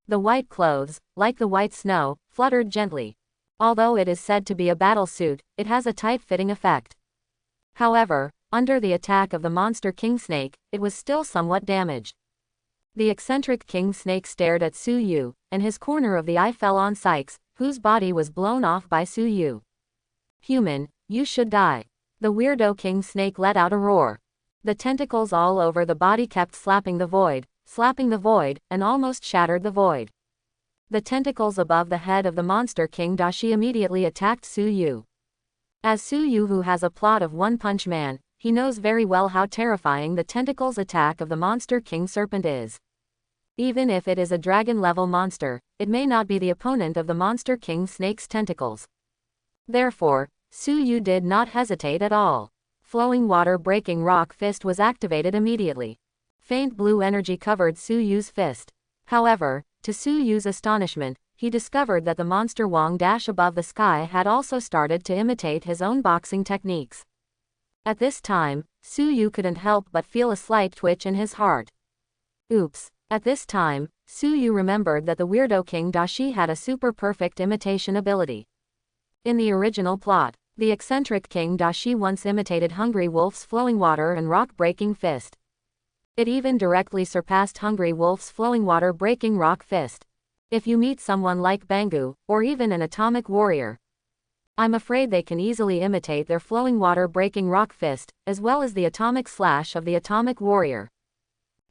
The white clothes, like the white snow, fluttered gently. Although it is said to be a battle suit, it has a tight-fitting effect. However, under the attack of the Monster King Snake, it was still somewhat damaged. The eccentric King Snake stared at Su Yu, and his corner of the eye fell on Sykes, whose body was blown off by Su Yu. Human, you should die. The weirdo King Snake let out a roar. The tentacles all over the body kept slapping the void, and almost shattered the void. The tentacles above the head of the Monster King Dashi immediately attacked Su Yu. As Su Yu, who has a plot of One Punch Man, he knows very well how terrifying the tentacles attack of the Monster King Serpent is. Even if it is a dragon-level monster, it may not be the opponent of the Monster King Snake's tentacles. Therefore, Su Yu did not hesitate at all. Flowing water breaking rock fist was activated immediately. Faint blue energy covered Su Yu's fist. However, to Su Yu's astonishment, he discovered that the monster Wang Dash above the sky had also started to imitate his own boxing techniques. At this time, Su Yu couldn't help but feel a slight twitch in his heart. Oops. At this time, Su Yu remembered that the weirdo King Dashi had a super perfect imitation ability. In the original plot, the eccentric King Dashi once imitated Hungry Wolf's flowing water and rock-breaking fist. It even directly surpassed Hungry Wolf's flowing water-breaking rock fist. If you meet someone like Bangu, or even an atomic warrior, I'm afraid they can easily imitate their flowing water-breaking rock fist, as well as the atomic slash of the atomic warrior.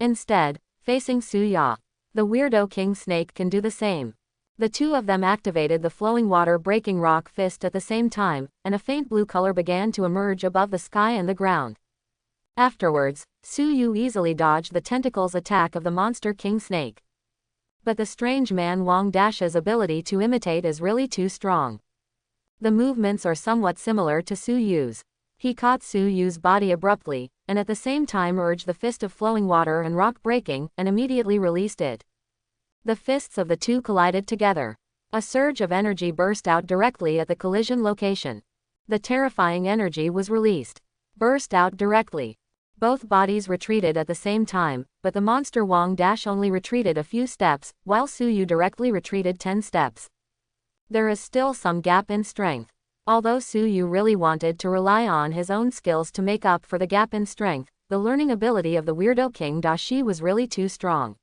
Instead, facing Su Ya, the weirdo King Snake can do the same. The two of them activated the flowing water-breaking rock fist at the same time, and a faint blue color began to emerge above the sky and the ground. Afterwards, Suyu easily dodged the tentacles attack of the monster king snake. But the strange man Wang Dash's ability to imitate is really too strong. The movements are somewhat similar to Suyu's. He caught Suyu's body abruptly, and at the same time urged the fist of flowing water and rock breaking, and immediately released it. The fists of the two collided together. A surge of energy burst out directly at the collision location. The terrifying energy was released. Burst out directly. Both bodies retreated at the same time, but the monster Wang Dash only retreated a few steps, while Suyu directly retreated 10 steps. There is still some gap in strength. Although Suyu really wanted to rely on his own skills to make up for the gap in strength, the learning ability of the weirdo King Dashi was really too strong.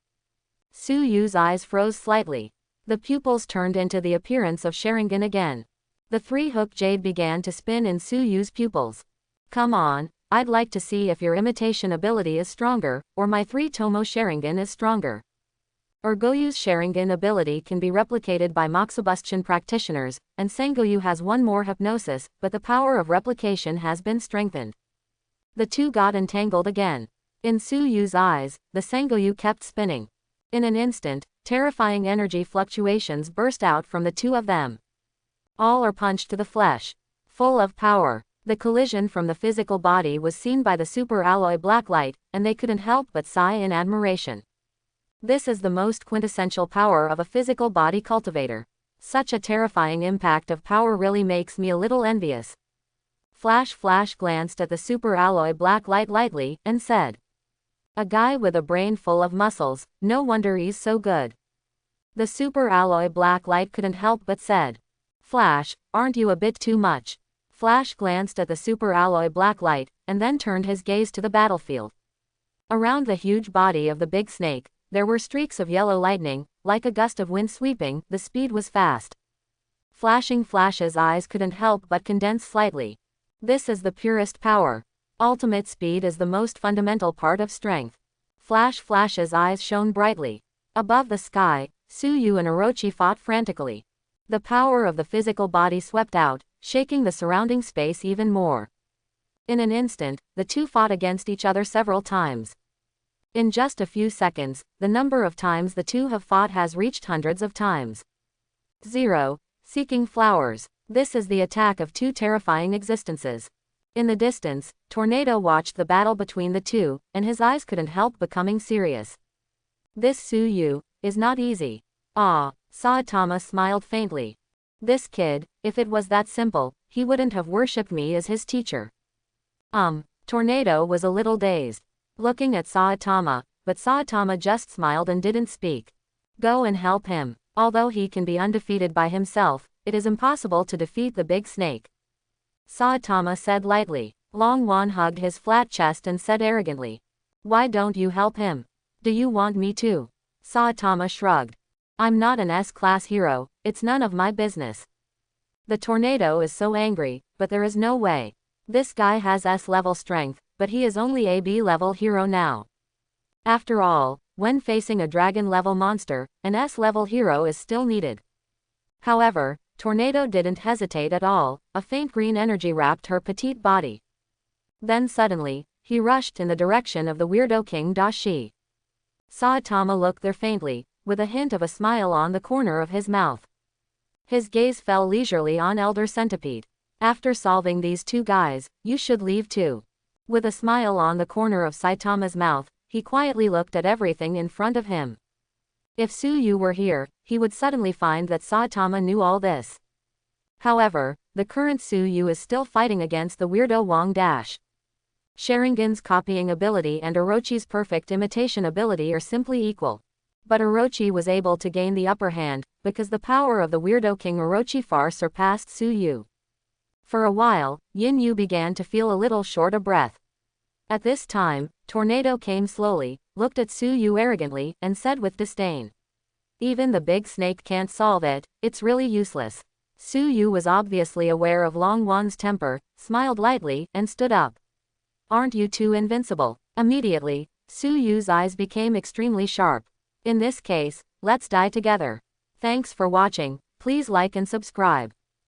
Suyu's eyes froze slightly. The pupils turned into the appearance of Sharingan again. The three-hook jade began to spin in Suyu's pupils. Come on, I'd like to see if your imitation ability is stronger, or my three-tomo Sharingan is stronger. Goyu's Sharingan ability can be replicated by Moxibustion practitioners, and Sengoyu has one more hypnosis, but the power of replication has been strengthened. The two got entangled again. In Suyu's eyes, the Sengoyu kept spinning. In an instant, terrifying energy fluctuations burst out from the two of them. All are punched to the flesh. Full of power. The collision from the physical body was seen by the super alloy blacklight, and they couldn't help but sigh in admiration. This is the most quintessential power of a physical body cultivator. Such a terrifying impact of power really makes me a little envious. Flash glanced at the super alloy blacklight lightly, and said, "A guy with a brain full of muscles, no wonder he's so good." The super alloy blacklight couldn't help but said, "Flash, aren't you a bit too much?" Flash glanced at the super alloy blacklight, and then turned his gaze to the battlefield. Around the huge body of the big snake, there were streaks of yellow lightning, like a gust of wind sweeping. The speed was fast. Flash's eyes couldn't help but condense slightly. This is the purest power. Ultimate speed is the most fundamental part of strength. Flash's eyes shone brightly. Above the sky, Suyu and Orochi fought frantically. The power of the physical body swept out, shaking the surrounding space even more. In an instant, the two fought against each other several times. In just a few seconds, the number of times the two have fought has reached hundreds of times. 0. Seeking flowers. This is the attack of two terrifying existences. In the distance, Tornado watched the battle between the two, and his eyes couldn't help becoming serious. This Suyu is not easy. Ah, Saitama smiled faintly. This kid, if it was that simple, he wouldn't have worshipped me as his teacher. Tornado was a little dazed, looking at Saitama, but Saitama just smiled and didn't speak. Go and help him. Although he can be undefeated by himself, it is impossible to defeat the big snake. Saitama said lightly. Long Wan hugged his flat chest and said arrogantly, "Why don't you help him? Do you want me to?" Saitama shrugged. "I'm not an S-class hero, it's none of my business." The tornado is so angry, but there is no way. This guy has S-level strength, but he is only a B-level hero now. After all, when facing a dragon-level monster, an S-level hero is still needed. However, Tornado didn't hesitate at all. A faint green energy wrapped her petite body. Then suddenly, he rushed in the direction of the weirdo King Dashi. Saitama looked there faintly, with a hint of a smile on the corner of his mouth. His gaze fell leisurely on Elder Centipede. After solving these two guys, you should leave too. With a smile on the corner of Saitama's mouth, he quietly looked at everything in front of him. If Suyu were here, he would suddenly find that Saitama knew all this. However, the current Suyu is still fighting against the weirdo Wang Dash. Sharingan's copying ability and Orochi's perfect imitation ability are simply equal. But Orochi was able to gain the upper hand, because the power of the weirdo King Orochi far surpassed Suyu. For a while, Yin Yu began to feel a little short of breath. At this time, Tornado came slowly, looked at Suyu arrogantly, and said with disdain, "Even the big snake can't solve it, it's really useless." Suyu was obviously aware of Long Wan's temper, smiled lightly, and stood up. "Aren't you two invincible?" Immediately, Suyu's eyes became extremely sharp. "In this case, let's die together." Thanks for watching. Please like and subscribe.